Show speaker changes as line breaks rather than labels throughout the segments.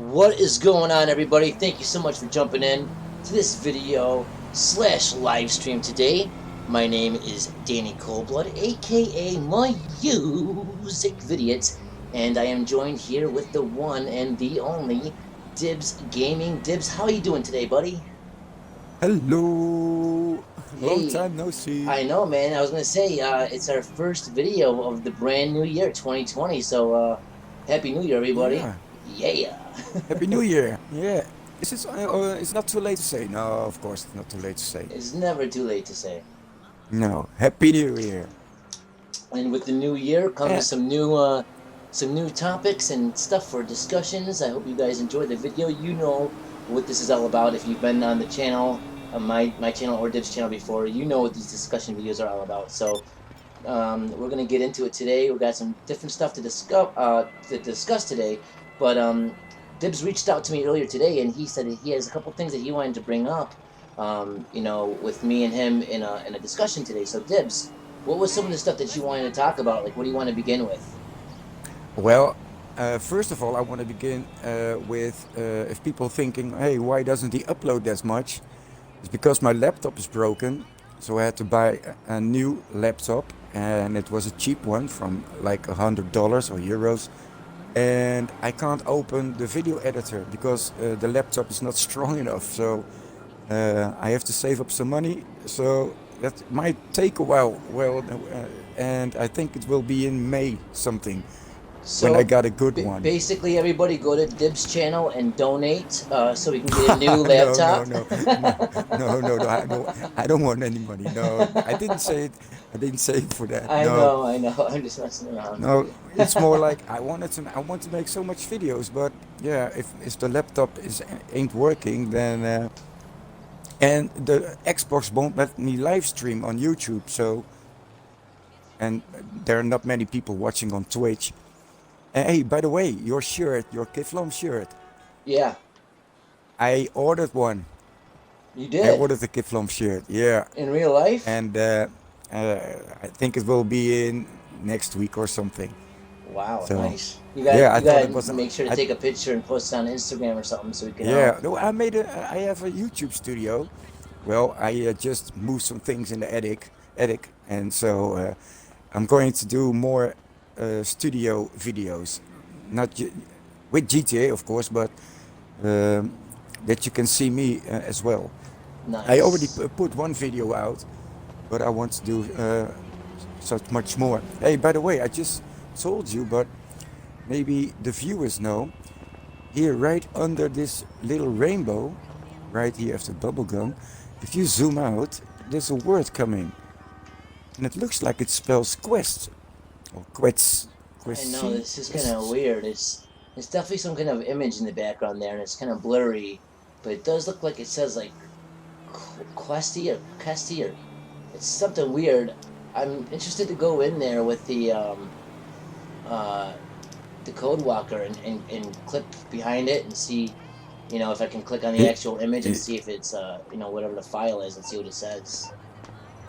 What is going on, everybody? Thank you so much for jumping in to this video slash live stream today. My name is Danny Coldblood, aka my music vidiot, and I am joined here with the one and the only Dibbes Gaming. Dibbes, how are you doing today, buddy?
Hello! Long
Hey,
time no see.
I know, man. I was gonna say it's our first video of the brand new year, 2020. So, Happy New Year, everybody!
Yeah,
Yeah.
Happy New Year. Yeah. It's not too late to say. No, of course it's not too late to say.
It's never too late to say.
No, Happy New Year.
And with the new year
Eh,
comes some new topics and stuff for discussions. I hope you guys enjoy the video. You know what this is all about if you've been on the channel, my channel or Dib's channel before. You know what these discussion videos are all about. So we're gonna get into it today. We've got some different stuff to discuss today. But Dibs reached out to me earlier today, and he said that he has a couple things that he wanted to bring up. With me and him in a discussion today. So Dibs, what was some of the stuff that you wanted to talk about? Like, what do you want to begin with?
well, first of all, I want to begin with if people thinking, hey, why doesn't he upload that much? It's because my laptop is broken, so I had to buy a new laptop, and it was a cheap one from like $100 or euros. And I can't open the video editor because the laptop is not strong enough. So I have to save up some money. So that might take a while. And I think it will be in May something when I
So
got a good one.
basically, everybody go to Dib's channel and donate so we can get a new
No, no,
laptop.
no, no, no, no, no. I don't want any money. No, I didn't say it. I didn't say it for that.
I
No,
know, I know. I'm just messing around.
no. It's more like I want to make so much videos, but yeah, if the laptop ain't working, then and the Xbox won't let me live stream on YouTube. So and there are not many people watching on Twitch. And hey, by the way, your shirt, your Kiflom shirt,
Yeah,
I ordered one.
you
I
did
ordered the Kiflom shirt. Yeah,
in real life.
and I think it will be in next week or something.
Wow,
So
nice.
yeah, I
You
thought
gotta
it was.
make sure to
I,
take a picture and post it on Instagram or something so we can all.
yeah, no, I have a YouTube studio. Well, I just moved some things in the attic, and so I'm going to do more studio videos, not with GTA, of course, but um, that you can see me as well. I already
Nice.
put one video out, but I want to do such much more. Hey, by the way, I just told you, but maybe the viewers know. Here, right under this little rainbow, right here after bubblegum, if you zoom out, there's a word coming, and it looks like it spells quest or quest,
I know
quest,
this is kind of
quest.
weird. It's definitely some kind of image in the background there, and it's kind of blurry, but it does look like it says like Questy or Questy or it's something weird. I'm interested to go in there with uh, the code walker and click behind it and see, if I can click on the
Eh,
actual image and
eh,
see if it's whatever the file is and see what it says.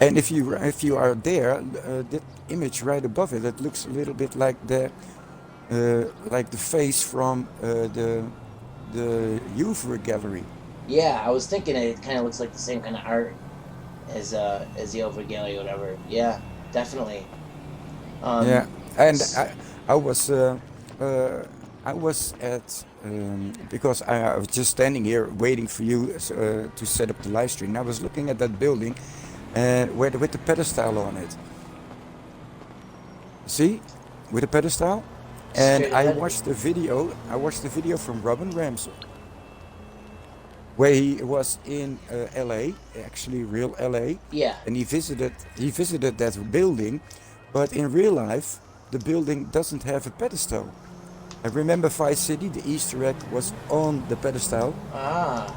And if you are there, that image right above it, it looks a little bit like the face from the Louvre gallery.
Yeah, I was thinking it kind of looks like the same kind of art as the over gallery or whatever. Yeah, definitely.
Yeah,
Um,
and
s-
I was uh, I was at because I was just standing here waiting for you to set up the live stream. I was looking at that building and with the pedestal on it. See, with the pedestal, and
Straight
I
ahead.
watched the video. I watched the video from Robin Ramsey where he was in LA, actually real LA,
Yeah.
and he visited that building, but in real life the building doesn't have a pedestal. I remember Vice City, the Easter egg was on the pedestal.
Ah,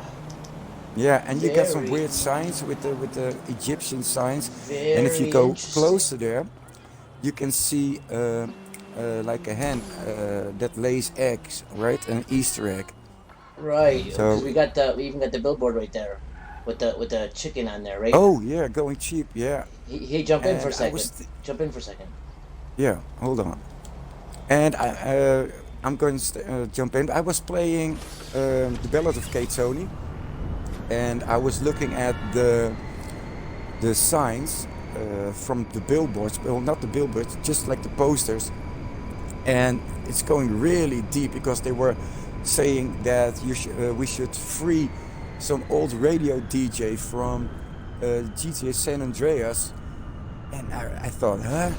Yeah, and you got some
very,
weird signs with the Egyptian signs, and if you
very
go
interesting.
closer there, you can see like a hen that lays eggs, right? An Easter egg.
Right, because
So,
we even got the billboard right there with the chicken on there, right?
oh yeah, going cheap, yeah.
He jump in for a
And I
second.
was,
Jump in for a second.
yeah, hold on. And I'm going to jump in. I was playing the Ballad of Kate Sony, and I was looking at the signs from the billboards. Well, not the billboards, just like the posters, and it's going really deep because they were saying that we should free some old radio DJ from GTA San Andreas, and I thought, huh?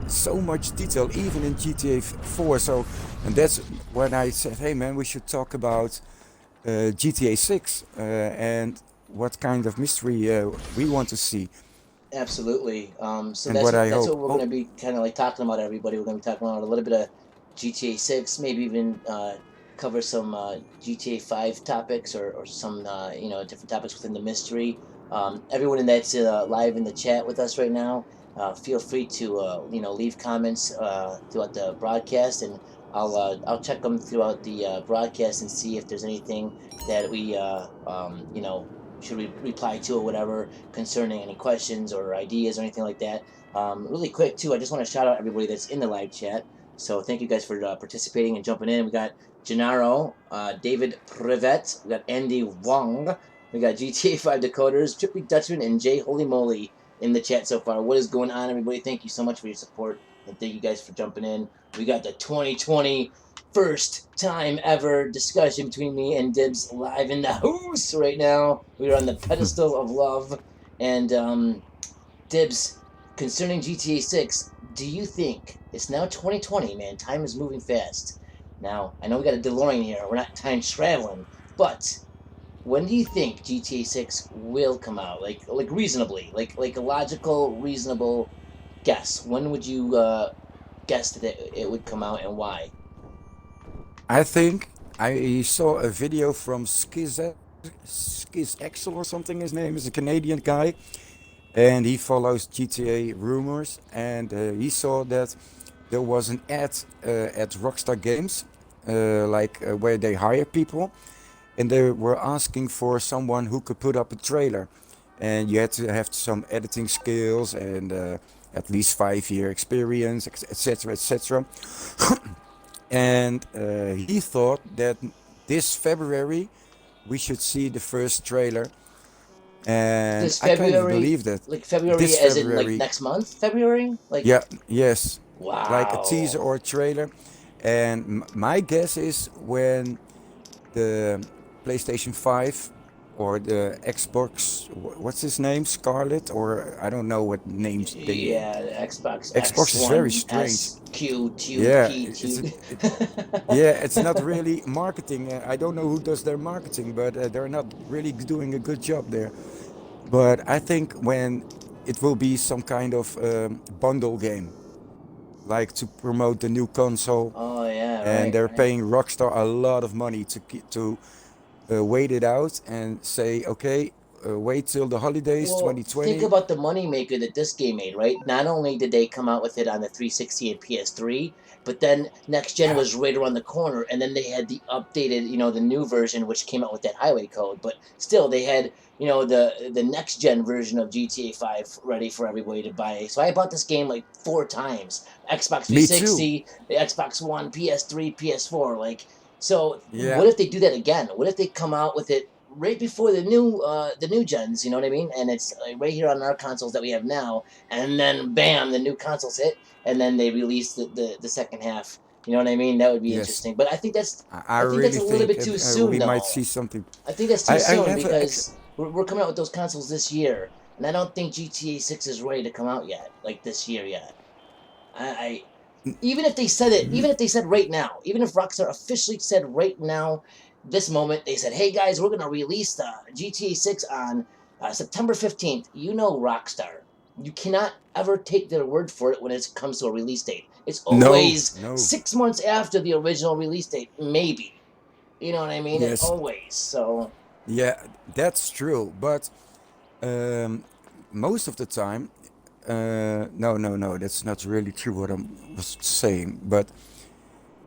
So much detail, even in GTA 4. So, and that's when I said, hey man, we should talk about GTA 6 and what kind of mystery we want to see,
Absolutely. So
and what I
that's
hope.
what we're going
Oh,
to be kind of like talking about. Everybody, we're going to be talking about a little bit of GTA 6, maybe even cover some GTA 5 topics or some different topics within the mystery. Everyone that's live in the chat with us right now, feel free to leave comments throughout the broadcast, and I'll check them throughout the broadcast and see if there's anything that we should we reply to or whatever concerning any questions or ideas or anything like that. Really quick too, I just want to shout out everybody that's in the live chat. So thank you guys for participating and jumping in. We got Gennaro, David Privet, we got Andy Wong, we got GTA 5 Decoders, Trippy Dutchman, and Jay Holy Moly in the chat so far. What is going on, everybody? Thank you so much for your support, and thank you guys for jumping in. We got the 2020 first time ever discussion between me and Dibbs live in the house right now. We are on the pedestal of love. And Dibbs, concerning GTA 6, do you think it's now 2020, man? Time is moving fast. Now, I know we got a DeLorean here. We're not time traveling, but when do you think GTA 6 will come out? Like reasonably, like a logical, reasonable guess. When would you guess that it would come out and why?
I think I saw a video from Skiz Axel or something. His name is a Canadian guy, and he follows GTA rumors. And he saw that there was an ad at Rockstar Games, where they hire people, and they were asking for someone who could put up a trailer, and you had to have some editing skills and at least 5 year experience, etc., etc. And he thought that this February we should see the first trailer, and
This
I kind of
February,
believe that.
like February
This
as in like
February,
next month? February? Like,
yeah, yes, like a teaser
wow.
or a trailer. And my guess is when the PlayStation 5 or the Xbox, what's his name, Scarlet, or I don't know what names they.
Yeah, the Xbox
Xbox is very
X1
strange.
S Q Tube
Yeah,
P Tube.
yeah, it's not really marketing. I don't know who does their marketing, but they're not really doing a good job there. But I think when it will be some kind of bundle game, like to promote the new console,
Oh yeah,
and
right,
they're
right.
paying Rockstar a lot of money to wait it out and say, okay, wait till the holidays
Well, think
2020.
about the moneymaker that this game made, right? Not only did they come out with it on the 360 and PS3, but then next gen
Yeah,
was right around the corner, and then they had the updated, the new version, which came out with that highway code. But still, they had, the next gen version of GTA 5 ready for everybody to buy. So I bought this game like 4 times: Xbox
me too.
360, the Xbox One, PS3, PS4. Like, so
Yeah,
what if they do that again? What if they come out with it right before the new gens, you know what I mean? And it's like right here on our consoles that we have now, and then bam, the new consoles hit, and then they release the second half. You know what I mean? That would be
yes.
interesting. But
I
I think that's
really
a little
think
bit too soon,
we might
though.
see something.
I think that's too
I
soon
have
because we're coming out with those consoles this year, and I don't think GTA 6 is ready to come out yet, like this year yet. I even if they said it, even if they said right now, even if Rockstar officially said right now, this moment, they said, "Hey guys, we're gonna release the GTA 6 on September 15th." You know, Rockstar, you cannot ever take their word for it when it comes to a release date. It's
no,
always
no.
6 months after the original release date, maybe. You know what I mean? It
Yes,
always. So
yeah, that's true. But um, most of the time, no, no, no, that's not really true what I was saying. But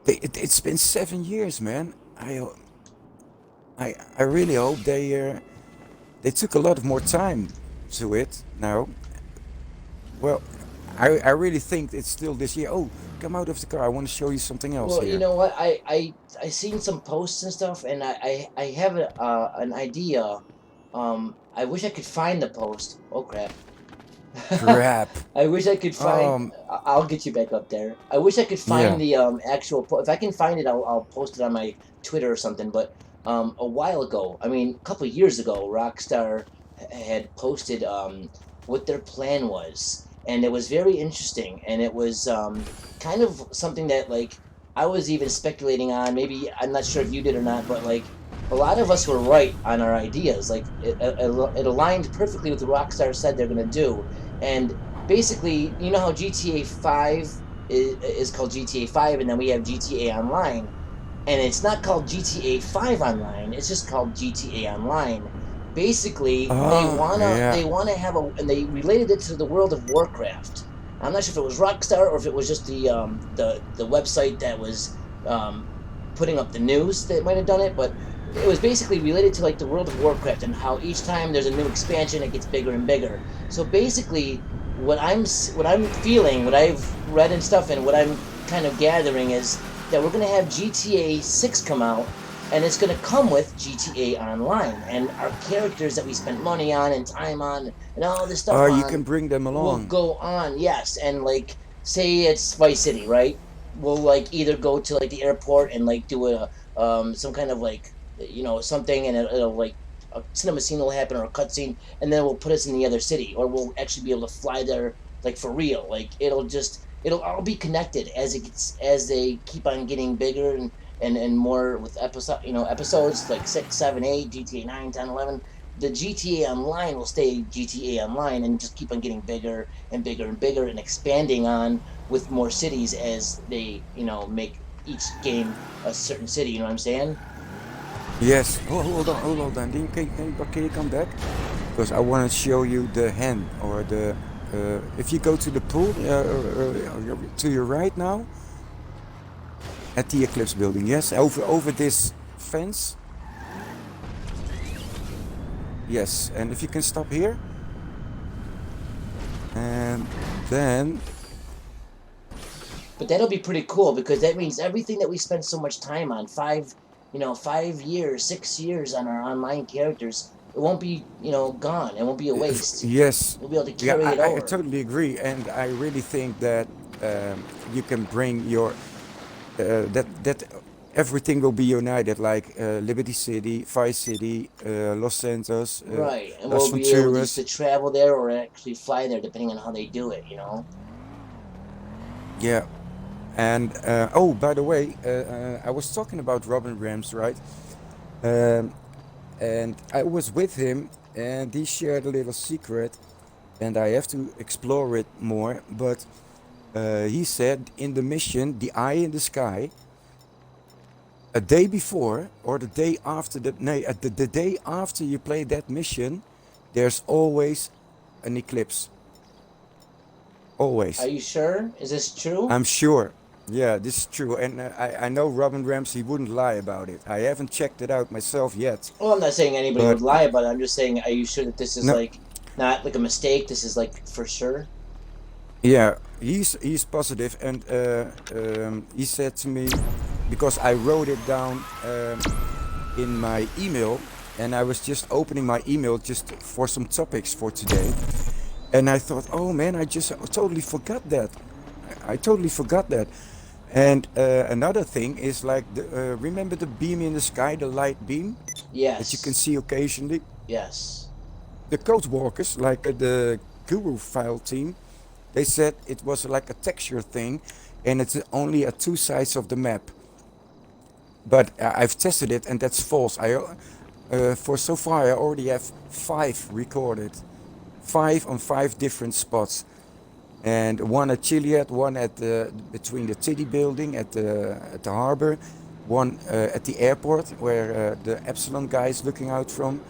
it's been 7 years, man. I really hope they took a lot of more time to it now. Well, I really think it's still this year. Oh, come out of the car. I want to show you something else
Well, you
here.
know what? I seen some posts and stuff, and I have an idea. I wish I could find the post. Oh crap!
Crap.
I wish I could find.
Um,
I'll get you back up there. I wish I could find
yeah.
the actual. If I can find it, I'll post it on my Twitter or something. But a while ago, I mean, a couple of years ago, Rockstar had posted what their plan was, and it was very interesting. And it was kind of something that like I was even speculating on. Maybe I'm not sure if you did or not, but like a lot of us were right on our ideas. Like it aligned perfectly with what Rockstar said they're gonna do. And basically, you know how GTA 5 is called GTA 5, and then we have GTA Online, and it's not called GTA 5 Online. It's just called GTA Online. Basically,
Oh,
they
yeah.
wanna have a, and they related it to the World of Warcraft. I'm not sure if it was Rockstar or if it was just the website that was um, putting up the news that might have done it, but it was basically related to like the World of Warcraft and how each time there's a new expansion, it gets bigger and bigger. So basically, what I'm feeling, what I've read and stuff, and what I'm kind of gathering is that we're gonna have GTA 6 come out, and it's gonna come with GTA Online, and our characters that we spent money on and time on and all this stuff
Oh, you can
on
bring them
will
along.
go on. Yes, and like say it's Vice City, right? We'll like either go to like the airport and like do a some kind of like something, and it'll like a cinema scene will happen or a cutscene, and then we'll put us in the other city, or we'll actually be able to fly there like for real. Like it'll all be connected as it gets as they keep on getting bigger and more with episodes like 6, 7, 8, GTA 9, 10, 11. The GTA Online will stay GTA Online and just keep on getting bigger and bigger and bigger and expanding on with more cities as they make each game a certain city. You know what I'm saying?
Yes. Oh, hold on, Dan. Can you come back? Because I want to show you the hen or the. If you go to the pool to your right now, at the Eclipse building, yes, over this fence, yes. And if you can stop here, and then
But that'll be pretty cool because that means everything that we spent so much time on 5 years, 6 years on our online characters, it won't be gone. It won't be a waste.
yes,
We'll be able to
yeah,
carry it
I
over.
totally agree, and I really think that you can bring your that everything will be united, like Liberty City, Vice City, Los Santos,
Right, and
Las
we'll be able just
Venturas.
to travel there or actually fly there, depending on how they do it.
Yeah, and oh, by the way, I was talking about Robin Rams, right? Um, and I was with him, and he shared a little secret, and I have to explore it more. But he said in the mission, the Eye in the Sky, a day before or the day after the day after you play that mission, there's always an eclipse.
Are
Always.
you sure? Is this true?
I'm sure. Yeah, this is true. And I know Robin Ramsey wouldn't lie about it. I haven't checked it out myself yet.
Well, I'm not saying anybody
But
would lie about it. I'm just saying, are you sure that this is
no,
like not like a mistake? This is like for sure.
yeah, he's positive, and he said to me, because I wrote it down in my email, and I was just opening my email just for some topics for today, and I thought, oh man, I just totally forgot that. I totally forgot that. And another thing is like, remember the beam in the sky, the light beam that you can
Yes.
see occasionally?
Yes.
The code walkers, like the Guru file team, they said it was like a texture thing, and it's only at two sides of the map. But I've tested it, and that's false. For so far, I already have five recorded, five on five different spots, and one at Chiliad, one at the between the Tiddy building at the harbor, one at the airport where the Epsilon guy is looking out from.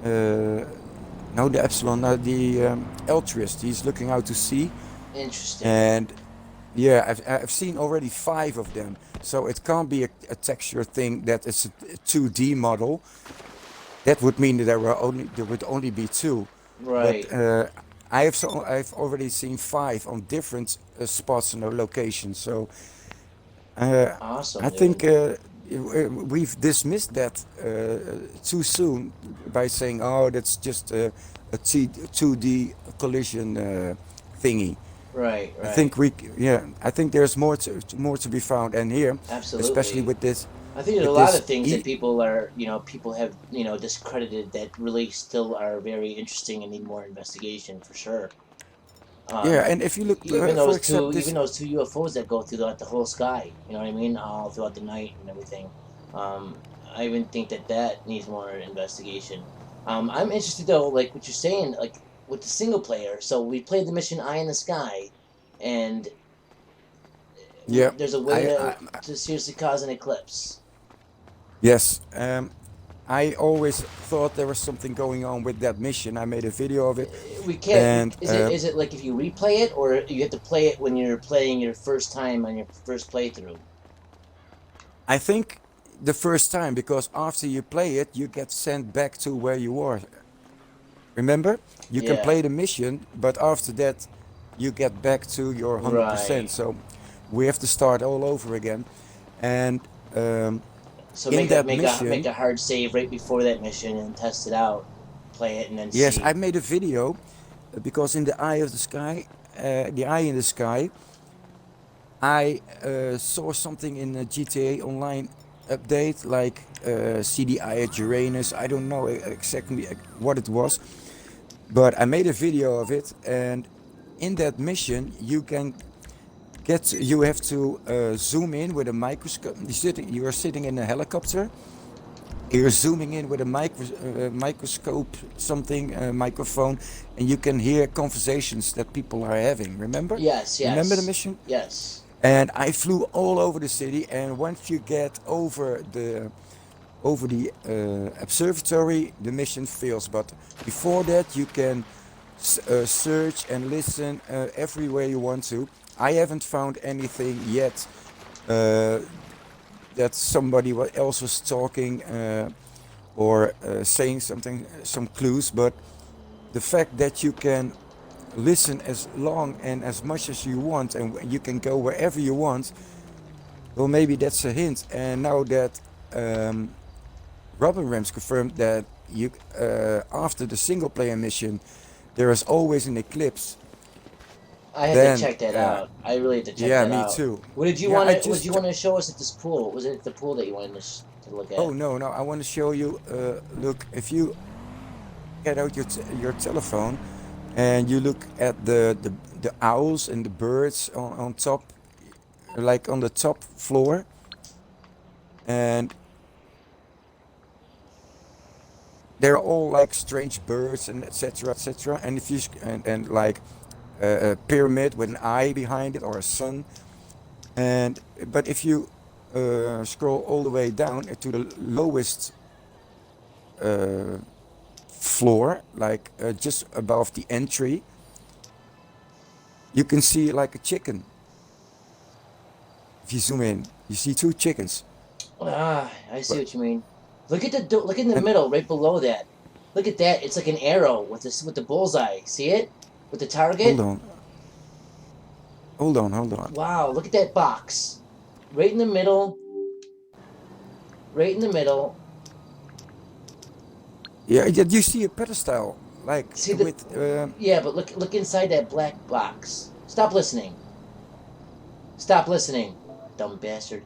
Uh, no, the Epsilon, no, the Altruist. He's looking out to sea,
Interesting.
and yeah, I've seen already five of them. So it can't be a texture thing that is a 2D model. That would mean that there would only be two. But
Right.
I've already seen five on different spots and locations. So uh, I
Awesome,
think
dude.
we've dismissed that too soon by saying, "Oh, that's just a 2D collision thingy."
Right,
I
right.
think I think there's more to be found, and here, especially
Absolutely.
with this,
I think there's a
with
lot
this
of things that
e
people are, people have, discredited that really still are very interesting and need more investigation for sure.
yeah,
Um,
and if you look,
even
for
those
example,
two,
this,
even those two UFOs that go through the whole sky. You know what I mean? All throughout the night and everything. Um, I even think that that needs more investigation. I'm interested though, like what you're saying, like with the single player. So we played the mission Eye in the Sky, and
yeah,
there's a way to seriously cause an eclipse.
yes, I always thought there was something going on with that mission. I made a video of it,
We can't.
and
Is it like if you replay it, or you have to play it when you're playing your first time on your first playthrough?
I think the first time, because after you play it, you get sent back to where you were. Remember, you can
Yeah.
play the mission, but after that, you get back to your 100%.
Right.
So we have to start all over again. And
So
in
make a
that
make a make
mission,
a hard save right before that mission and test it out, play it and then
yes, I
see.
made a video because in the eye of the sky, the eye in the sky, I saw something in the GTA Online update, like see the eye at Uranus. I don't know exactly what it was, but I made a video of it. And in that mission, you have to zoom in with a microscope. You are sitting in a helicopter. You're zooming in with a microscope, something, microphone, and you can hear conversations that people are having. Remember?
Yes,
Remember the
yes,
mission?
yes.
And I flew all over the city. And once you get over the observatory, the mission fails. But before that, you can search and listen everywhere you want to. I haven't found anything yet uh, that somebody else was talking or saying something, some clues. But the fact that you can listen as long and as much as you want, and you can go wherever you want, well, maybe that's a hint. And now that um, Robin Rams confirmed that after the single player mission, there is always an eclipse.
I had to
Then,
check that out. I really had to check
yeah,
that
me
out.
too.
What did you
Yeah,
want
I
to? What did you
just.
want to show us at this pool? Was it the pool that you wanted to look
Oh
at?
no, no! I want to show you. Look, if you get out your telephone and you look at the owls and the birds on top, like on the top floor, and they're all like strange birds and etc. etc. And if you and like a pyramid with an eye behind it or a sun, and but if you scroll all the way down to the lowest uh, floor, like just above the entry, you can see like a chicken. If you zoom in, you see two chickens.
Ah, I see
But
what you mean. Look in the
and
middle, right below that. Look at that. It's like an arrow with the bullseye. See it with the
hold
target.
on, hold on.
Wow, look at that box. Right in the middle. Right in the middle.
Yeah, you see a pedestal like
See the
with
Yeah, but look inside that black box. Stop listening. Stop listening, dumb bastard.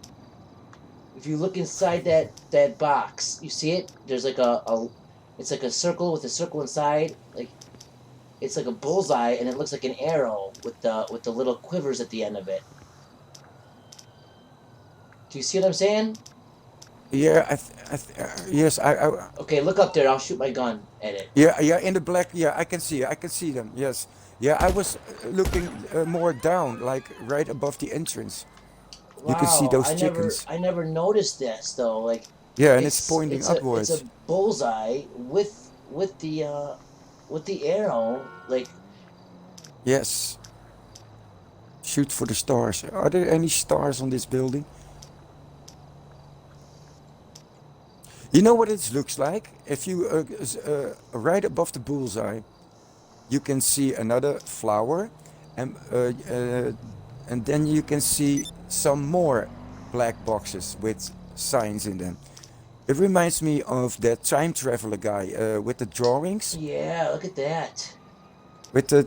If you look inside that box, you see it? There's like a it's like a circle with a circle inside. Like it's like a bullseye and it looks like an arrow with the little quivers at the end of it. Do you see what I'm saying?
yeah, yes,
Okay, look up there. I'll shoot my gun at it.
yeah, in the black, yeah, I can see them. Yes, yeah, I was looking more down, like right above the entrance. You can see
Wow,
those chickens.
I never noticed this though. Like
Yeah, and it's
it's
pointing
it's a
upwards.
bullseye with the arrow. Like
Yes, shoot for the stars. Are there any stars on this building? You know what it looks like? If you right above the bullseye, you can see another flower, and and then you can see some more black boxes with signs in them. It reminds me of that time traveler guy with the drawings,
Yeah, look at that.
with the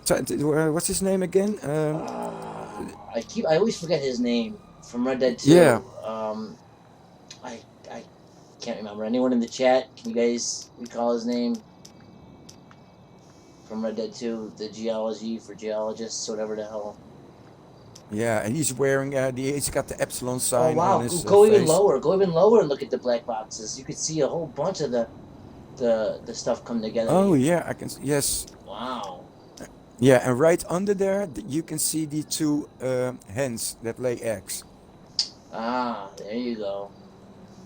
what's his name again?
I always forget his name from Red Dead
Yeah,
2. I can't remember. Anyone in the chat? Can you guys recall his name from Red Dead 2? The geology for geologists, whatever the hell.
yeah, and he's wearing he's got the epsilon
Oh
sign on
wow,
his
go even
face.
lower. Go even lower and look at the black boxes. You could see a whole bunch of the stuff come together
Oh
here.
yeah, I can. Yes,
Wow.
yeah, and right under there you can see the two hens that lay eggs.
Ah, there you go.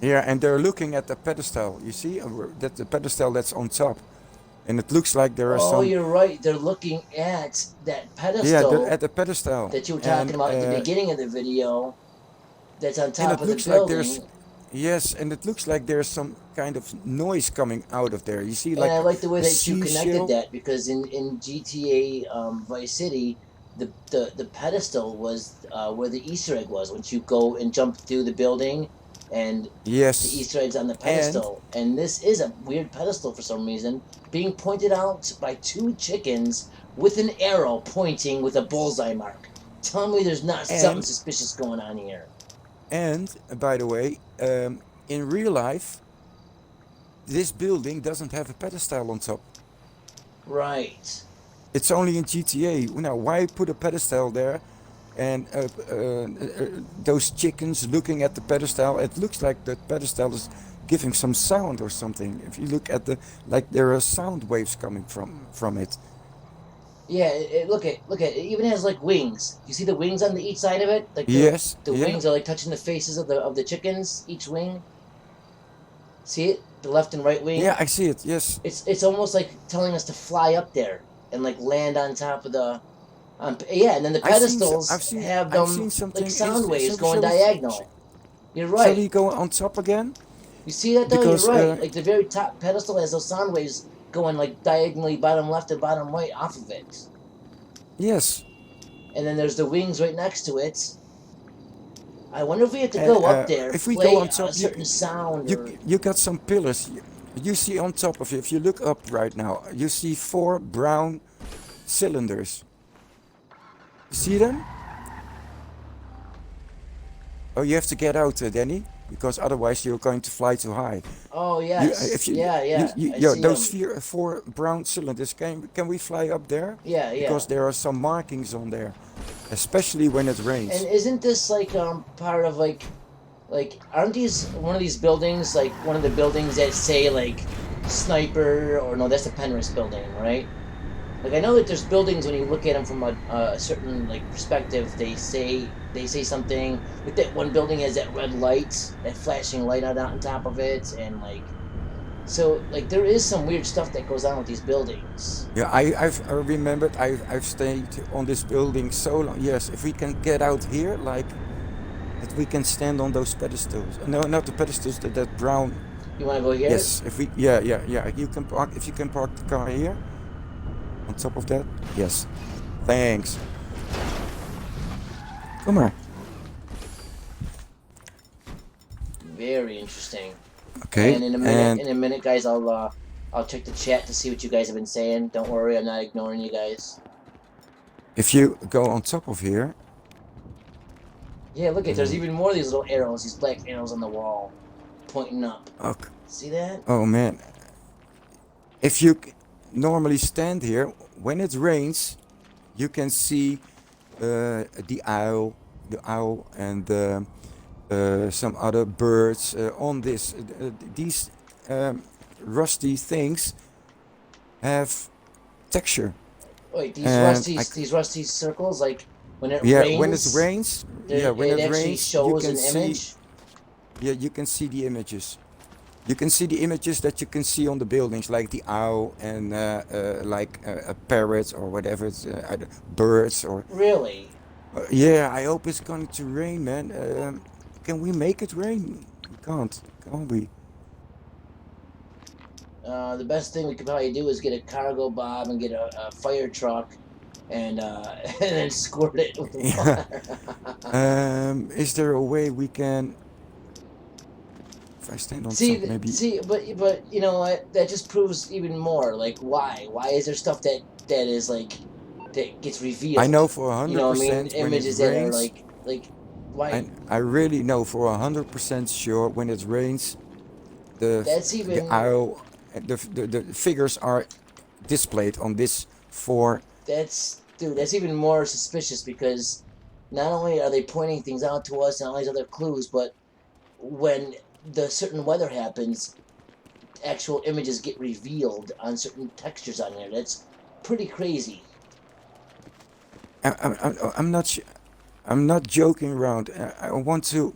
Yeah, and they're looking at the pedestal. You see that the pedestal that's on top, and it looks like there are
Oh,
some.
you're right. They're looking at that
Yeah, they're
pedestal
at the pedestal,
that you were talking about at the beginning of the video that's on
and
top
it
of the
looks like there's.
building.
Yes, and it looks like there's some kind of noise coming out of there. You see,
And I
like
like the way
a
that you connected
seashell.
that because in GTA Vice City, the pedestal was where the Easter egg was. Once you go and jump through the building, and the
Yes,
Easter egg's on the
and
pedestal. And this is a weird pedestal for some reason, being pointed out by two chickens with an arrow pointing with a bullseye mark. Tell me there's not something
and
suspicious going on here.
and by the way, in real life, this building doesn't have a pedestal on top.
Right.
It's only in GTA. Now, why put a pedestal there? And those chickens looking at the pedestal, it looks like the pedestal is giving some sound or something. If you look at the, like there are sound waves coming from it.
Yeah, look at it. Even has like wings. You see the wings on each side of it? Like
Yes,
the
yeah,
wings are like touching the faces of the chickens. Each wing. See it? The left and right
yeah,
wing.
I see it. Yes,
It's almost like telling us to fly up there and like land on top of the. Yeah, and then the
I've
pedestals
seen,
have
I've
them
seen
like
something.
sound waves going
Shall we,
diagonal. You're
shall
right.
we go on top again?
You see that though? You're
Because
right. Like the very top pedestal has those sound waves going like diagonally bottom left and bottom right off of it.
yes,
And then there's the wings right next to it. I wonder if we have to
and
go up there,
if we go
play
on
a
top,
certain sound, or
you got some pillars. You see on top of it. If you look up right now, you see four brown cylinders. You see them? Oh, you have to get out, Danny, because otherwise you're going to fly too high.
oh
You,
yes,
if
yeah, yeah, I
yeah,
see
those
them.
four brown cylinders. Can we fly up there?
Yeah, yeah.
Because there are some markings on there, especially when it
And
rains.
isn't this like part of like aren't these one of these buildings like one of the buildings that say like sniper or no that's the Penrith building, right? Like I know that there's buildings when you look at them from a certain like perspective, they say something. Like that one building has that red light, that flashing light out on top of it, and like so like there is some weird stuff that goes on with these buildings.
Yeah, I remembered. I've stayed on this building so long. Yes, if we can get out here, like that, we can stand on those pedestals. No, not the pedestals. That brown.
You want to go here?
Yes, if we. Yeah, yeah, yeah. You can park. If you can park the car here, on top of that. Yes. Thanks. Come on.
Very interesting.
Okay.
And
And
in a minute, guys, I'll check the chat to see what you guys have been saying. Don't worry, I'm not ignoring you guys.
if you go on top of here,
Yeah, look at there's even more of these little arrows, these black arrows on the wall, pointing up.
okay.
See that?
Oh man, if you normally stand here when it rains, you can see the owl, and some other birds on this. These rusty things have texture,
Wait,
and
these rusty circles, like when it
yeah, when it
rains,
rains, yeah, when
it
it
actually
rains, you
shows
can
an
see,
image.
yeah, you can see the images. You can see the images that you can see on the buildings, like the owl and like a parrot or whatever, it's, birds or.
Really?
Yeah, I hope it's going to rain, man. Can we make it rain? We can't we?
The best thing we could probably do is get a cargo bob and get a fire truck and and then squirt it with
Yeah.
water.
Is there a way we can, if I stand on
See,
something, maybe?
but you know what? That just proves even more. Like, why? Why is there stuff that is like that gets
I
revealed?
know for
You know, what I mean,
100% when it
images that are
rains,
like why?
I really know for 100% sure when it rains,
That's
the
even
aisle, the figures are displayed on this four.
that's dude. That's even more suspicious because not only are they pointing things out to us and all these other clues, but when the certain weather happens, actual images get revealed on certain textures on there. That's pretty crazy.
I'm not. I'm not joking around. I want to.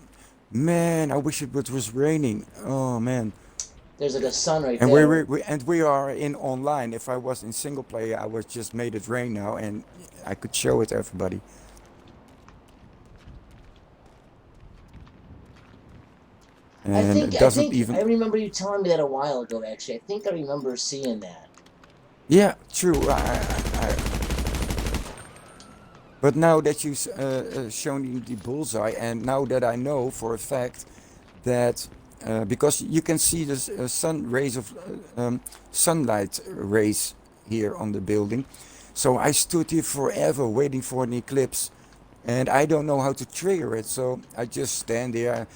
Man, I wish it was raining. Oh man.
There's like a sun right
And
there.
we are in online. If I was in single player, I was just made it rain now, and I could show it to everybody. And it
I
doesn't
think I
even.
remember you telling me that a while ago. Actually, I think I remember seeing that.
Yeah, true. But now that you've shown me the bullseye, and now that I know for a fact that because you can see the sun rays of sunlight rays here on the building, so I stood here forever waiting for an eclipse, and I don't know how to trigger it. So I just stand there,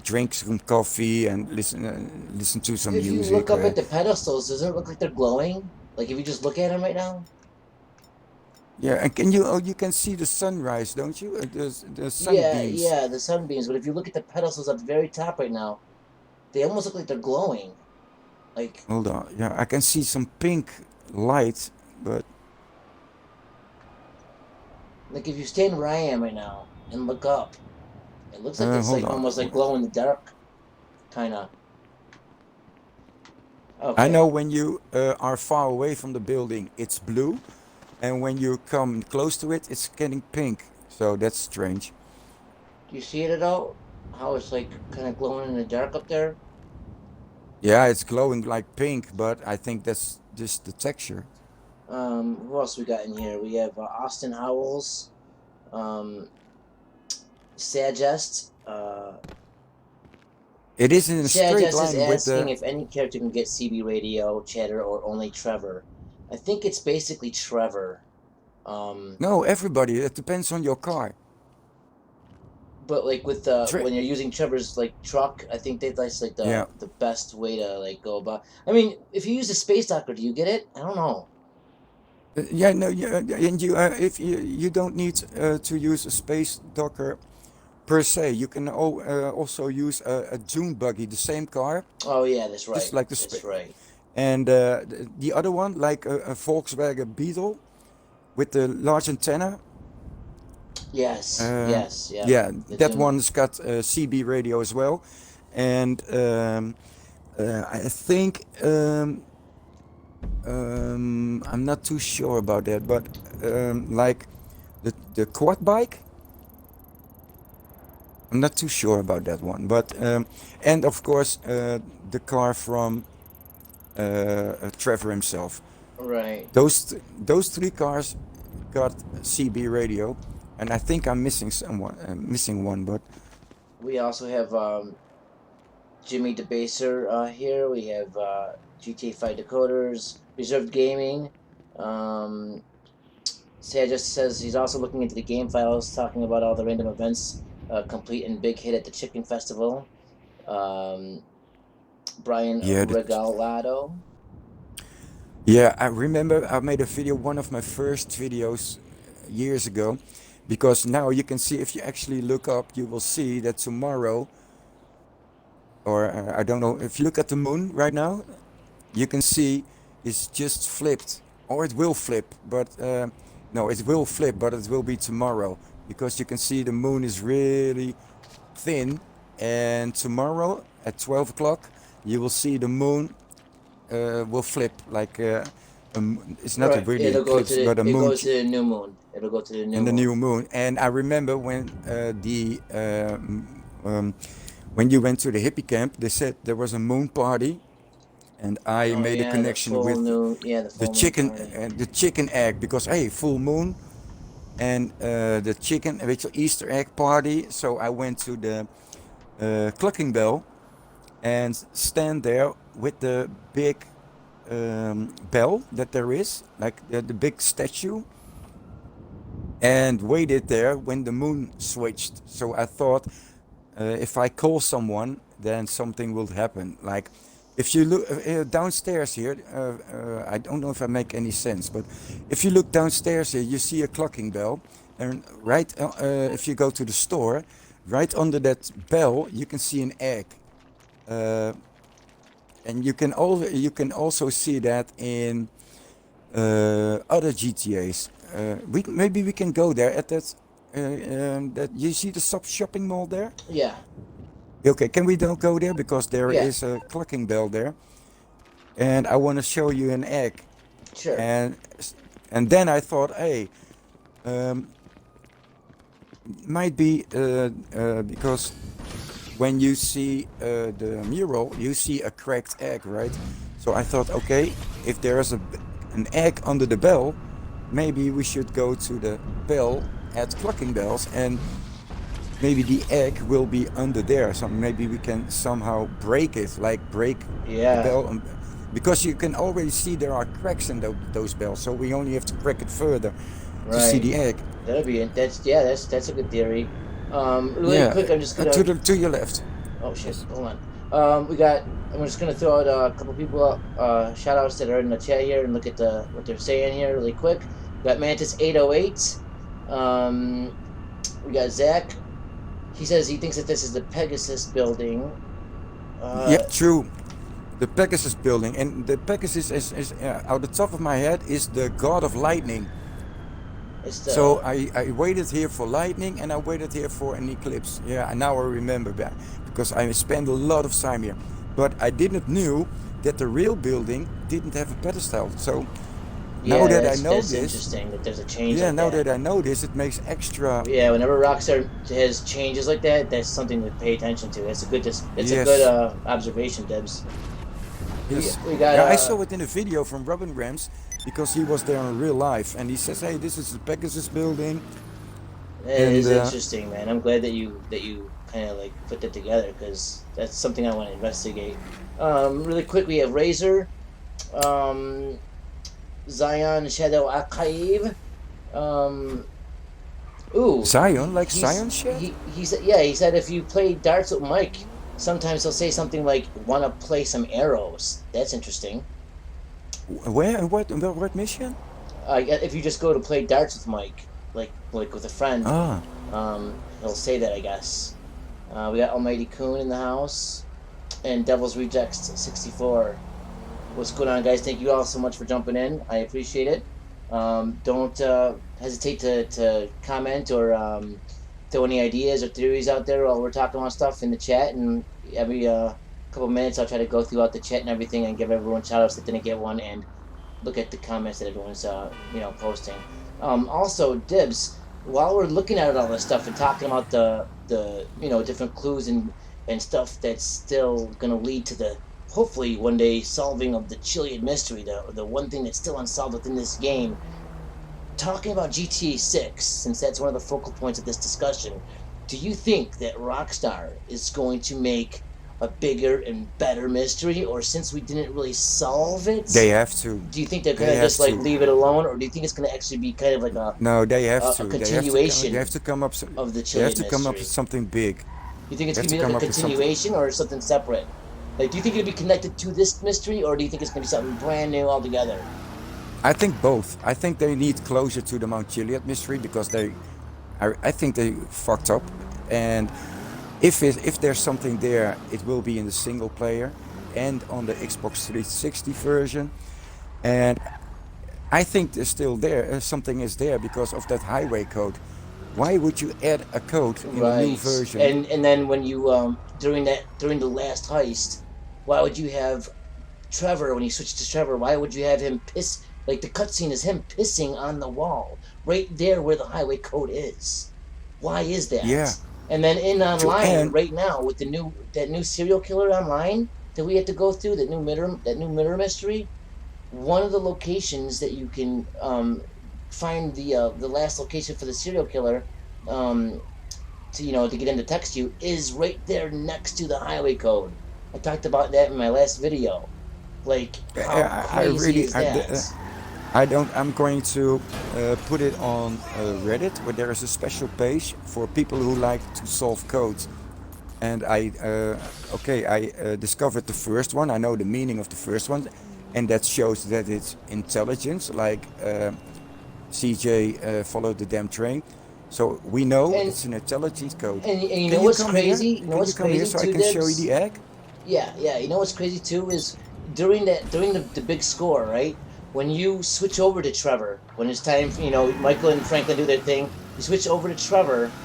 drink some coffee, and listen to some
If you look
music.
up at the pedestals, does it look like they're glowing? Like if you just look at them right now?
Yeah, and can you? Oh, you can see the sunrise, don't you? The
Yeah,
sunbeams.
yeah, the sunbeams. But if you look at the pedestals at the very top right now, they almost look like they're glowing. Like
Hold on. Yeah, I can see some pink light, but
like if you stand where I am right now and look up, it looks like it's
hold
like
on.
almost like glow in the dark, kind of.
I
Okay.
know when you are far away from the building, it's blue, and when you come close to it, it's getting pink. So that's strange.
Do you see it at all? How it's like kind of glowing in the dark up there?
Yeah, it's glowing like pink, but I think that's just the texture.
Who else we got in here? We have Austin Howells, um, Sagest.
It is in a straight
Sagest is
line with
asking
the.
if any character can get CB radio, chatter, or only Trevor. I think it's basically Trevor. Um,
No, everybody. It depends on your car.
but like with
Tra-
when you're using Trevor's like truck, I think that's like
yeah.
the best way to like go about. I mean, if you use a space docker, do you get it? I don't know.
Yeah, no, yeah, and you, if you don't need to use a space docker per se, you can also use a dune buggy, the same car,
Oh yeah, that's
just
right.
like the
That's
space.
right.
And the other one, like a Volkswagen Beetle with the large antenna,
Yes,
uh,
yes, yep.
yeah,
The
that
Doom.
one's got CB radio as well. And I think I'm not too sure about that, but like the quad bike, I'm not too sure about that one. But and of course the car from Trevor himself.
Right.
Those three cars got CB radio, and I think I'm missing someone, missing one. But
We also have Jimmy DeBaser here. We have GTA 5 Decoders, Reserved Gaming. Um, just says he's also looking into the game files, talking about all the random events complete and big hit at the Chicken Festival. Um, Brian
yeah,
Regalado.
yeah, I remember I made a video, one of my first videos years ago, because now you can see if you actually look up, you will see that tomorrow, or I don't know, if you look at the moon right now, you can see it's just flipped, or it will flip, but no, it will flip, but it will be tomorrow, because you can see the moon is really thin, and tomorrow at 12 o'clock, you will see the moon will flip like it's not a
Right.
really
It'll go to
eclipse,
the
but a
it
moon
goes to the new moon. It'll go to the new
and the
moon.
new moon. And I remember when when you went to the hippie camp, they said there was a moon party, and I
Oh
made a
yeah, the
connection
full
with
new, yeah, the full moon party.
the chicken egg because hey, full moon and the chicken, which Easter egg party. So I went to the clucking bell and stand there with the big bell that there is, like the big statue, and waited there when the moon switched. So I thought if I call someone, then something will happen. Like if you look downstairs here, I don't know if I make any sense, but if you look downstairs here, you see a clocking bell, and right if you go to the store, right under that bell, you can see an egg. Uh, and you can also see that in other GTA's. Maybe we can go there at that. That you see the shopping mall there.
Yeah,
Okay, can we don't go there because there
yeah,
is a clocking bell there, and I want to show you an egg,
sure.
and and then I thought, hey, um, might be because when you see the mural, you see a cracked egg, right? So I thought, okay, if there is an egg under the bell, maybe we should go to the bell at clocking bells and maybe the egg will be under there. So maybe we can somehow break it, like break the
Yeah,
bell, because you can already see there are cracks in those bells. So we only have to crack it further to see
right.
the egg.
That'd be it. That's yeah. That's a good theory. Really
Yeah,
quick, I'm just gonna.
to your left.
Oh shit!
Yes.
Hold on. We got. I'm just gonna throw out a couple people shout outs that are in the chat here and look at what they're saying here really quick. We got Mantis 808. We got Zach. He says he thinks that this is the Pegasus building.
Yeah, true. The Pegasus building, and the Pegasus is out the top of my head is the god of lightning.
It's the
So I waited here for lightning and I waited here for an eclipse. Yeah, and now I remember that because I spent a lot of time here. But I didn't knew that the real building didn't have a pedestal. So now
yeah.
that I know
That's
this,
interesting that there's a change
yeah,
like
now
that.
that I know this, it makes extra.
Yeah, whenever Rockstar has changes like that, that's something to pay attention to. It's a good
Yes,
observation, Debs. We
yes.
we got
Yeah, I saw it in a video from Robin Rams because he was there in real life and he says, hey, this is the Pegasus building.
it
And
is interesting, man. I'm glad that you kind of like put that together because that's something I want to investigate. Really quick, we have Razor, um, Zion Shadow Archive. Um, ooh,
Zion, like Zion shit?
he said yeah, he said if you play darts with Mike, sometimes he'll say something like want to play some arrows. That's interesting.
Where? What mission?
If you just go to play darts with Mike, like with a friend,
Ah,
he'll say that, I guess. We got Almighty Coon in the house, and Devil's Rejects 64. What's going on, guys? Thank you all so much for jumping in. I appreciate it. Don't hesitate to comment or throw any ideas or theories out there while we're talking about stuff in the chat. And every couple minutes, I'll try to go throughout the chat and everything and give everyone shout outs that didn't get one and look at the comments that everyone's posting. Also, Dibs, while we're looking at all this stuff and talking about the different clues and stuff that's still gonna lead to the hopefully one day solving of the Chiliad mystery, the one thing that's still unsolved within this game. Talking about GTA 6, since that's one of the focal points of this discussion, do you think that Rockstar is going to make a bigger and better mystery, or since we didn't really solve it,
they have to.
do you think they're
They
gonna
have
just like
to.
leave it alone, or do you think it's gonna actually be kind of like
No, they have
a
to. They
continuation
have to come up.
of the
They have
Chiliad
to come up with
mystery?
something big.
You think it's
They have
gonna
to
be like
come
a
up with something.
continuation or something separate? Like, do you think it'll be connected to this mystery, or do you think it's gonna be something brand new altogether?
I think both. I think they need closure to the Mount Chiliad mystery because I think they fucked up. And if there's something there, it will be in the single player and on the Xbox 360 version. And I think there's still there. Something is there because of that highway code. Why would you add a code in a new
Right.
version?
And then when you during the last heist, why would you have Trevor when you switch to Trevor? Why would you have him piss? Like the cutscene is him pissing on the wall right there where the highway code is. Why is
Yeah.
that? And then in
To
online
and
right now with that new serial killer online that we had to go through, that new mirror mystery. One of the locations that you can find the last location for the serial killer, um, to to get him to text you, is right there next to the highway code. I talked about that in my last video. Like, how
I
crazy
really,
is that?
I don't. I'm going to put it on Reddit, where there is a special page for people who like to solve codes. And I discovered the first one. I know the meaning of the first one, and that shows that it's intelligence, like CJ followed the damn train. So we know
And
it's an intelligence code.
and you know
Can you
what's
come here?
crazy? You know
Can you
what's
come here
crazy
so I
too,
can show you
Dibbs?
the egg?
Yeah, yeah. You know what's crazy too is during the big score, right? When you switch over to Trevor, when it's time, Michael and Franklin do their thing, you switch over to Trevor.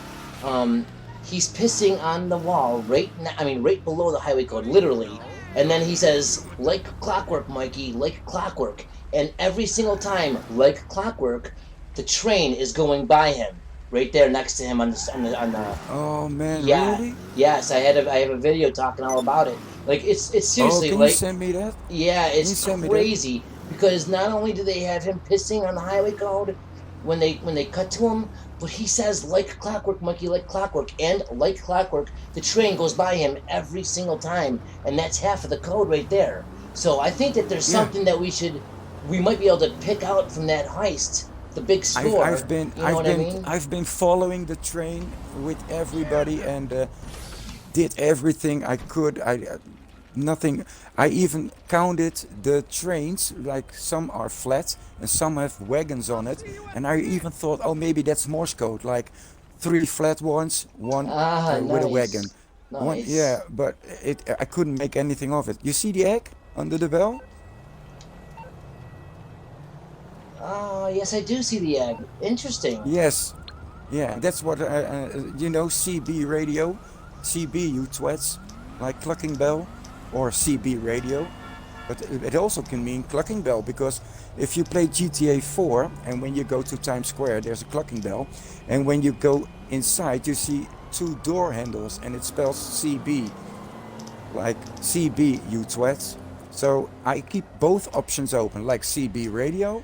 Um, he's pissing on the wall right below the highway code, literally. And then he says, "Like clockwork, Mikey, like clockwork." And every single time, like clockwork, the train is going by him, right there next to him on the.
Oh man,
Yeah,
really?
yes, I have a video talking all about it. Like, it's
Oh,
seriously
can you
like,
send me that?
yeah,
Can you
it's
send me that?
crazy because not only do they have him pissing on the highway code when they cut to him, but he says like clockwork, Mikey, like clockwork, and like clockwork, the train goes by him every single time, and that's half of the code right there. So I think that there's
Yeah.
something that we might be able to pick out from that heist, the big score. You know what I mean?
I've been following the train with everybody and did everything I could. Nothing. I even counted the trains. Like some are flat and some have wagons on it, and I even thought, oh, maybe that's Morse code. Like three flat ones, one
Ah,
with a wagon.
nice,
One, yeah,
nice.
but I couldn't make anything of it. You see the egg under the bell?
Ah, yes, I do see the egg. Interesting.
Yes, yeah, that's what CB radio, CB you twats, like clucking bell, or CB radio. But it also can mean clucking bell because if you play GTA 4 and when you go to Times Square, there's a clucking bell, and when you go inside, you see two door handles and it spells CB, like CB you twats. So I keep both options open, like CB radio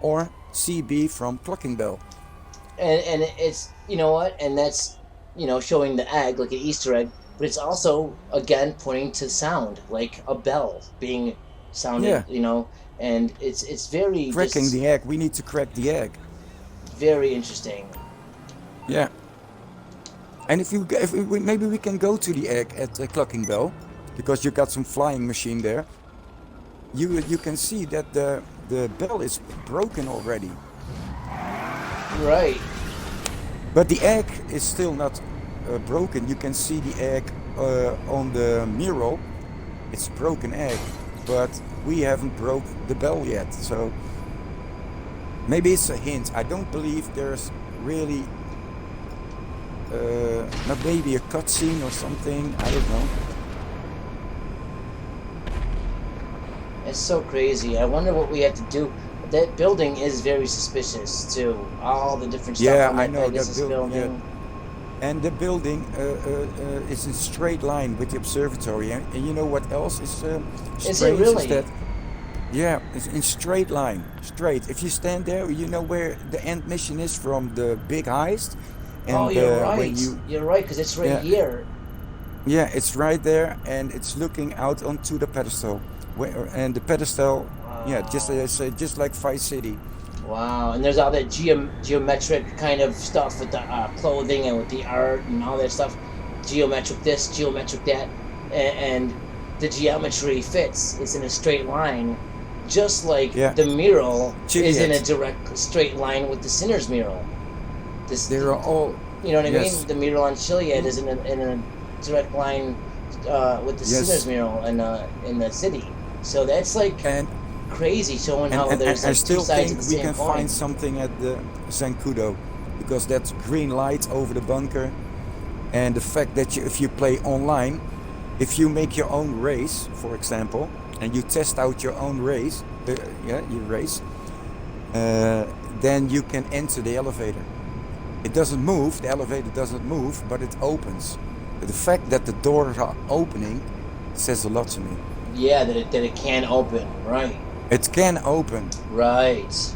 or CB from clucking bell.
And it's, you know what, and that's, showing the egg like an Easter egg, but it's also again pointing to sound, like a bell being sounded,
Yeah,
and it's very
cracking
just
the egg. We need to crack the egg.
very interesting.
Yeah. And maybe we can go to the egg at the clucking bell, because you got some flying machine there. You can see that the bell is broken already,
Right.
but the egg is still not broken. You can see the egg on the mural. It's a broken egg, but we haven't broke the bell yet. So maybe it's a hint. I don't believe there's really not maybe a cutscene or something. I don't know.
It's so crazy. I wonder what we have to do. That building is very suspicious too. All the different stuff
Yeah,
on
I
that
know that
Pegasus
build. Yeah,
building.
and the building is in straight line with the observatory. And you know what else is
Is it
strange is that
really?
yeah, it's in straight line, straight. If you stand there, you know where the end mission is from the big heist,
Oh,
and
you're
when
right.
you
You're right, because it's right
yeah
here.
yeah, it's right there, and it's looking out onto the pedestal. And the pedestal, yeah, just
Wow.
as I say, just like Vice City.
Wow, and there's all that geometric kind of stuff with the clothing and with the art and all that stuff. Geometric this, geometric that, and the geometry fits. It's in a straight line, just like
Yeah,
the mural is in a
Chiliad.
direct straight line with the Sinner's mural.
They
This,
are all
you know what I mean?
yes,
The mural on Chiliad
mm,
is in a direct line with the Sinner's
yes,
mural in the city. So that's like
and
crazy, showing how
and
there's
I
like two
still
sides of
think
the
we
same
can find
coin.
something at the Zancudo, because that's green light over the bunker, and the fact that if you play online, if you make your own race, for example, and you test out your own race, yeah, your race, uh, then you can enter the elevator. It doesn't move, the elevator doesn't move, but it opens. The fact that the doors are opening says a lot to me.
Yeah, that it can open. Right.
It can open.
Right.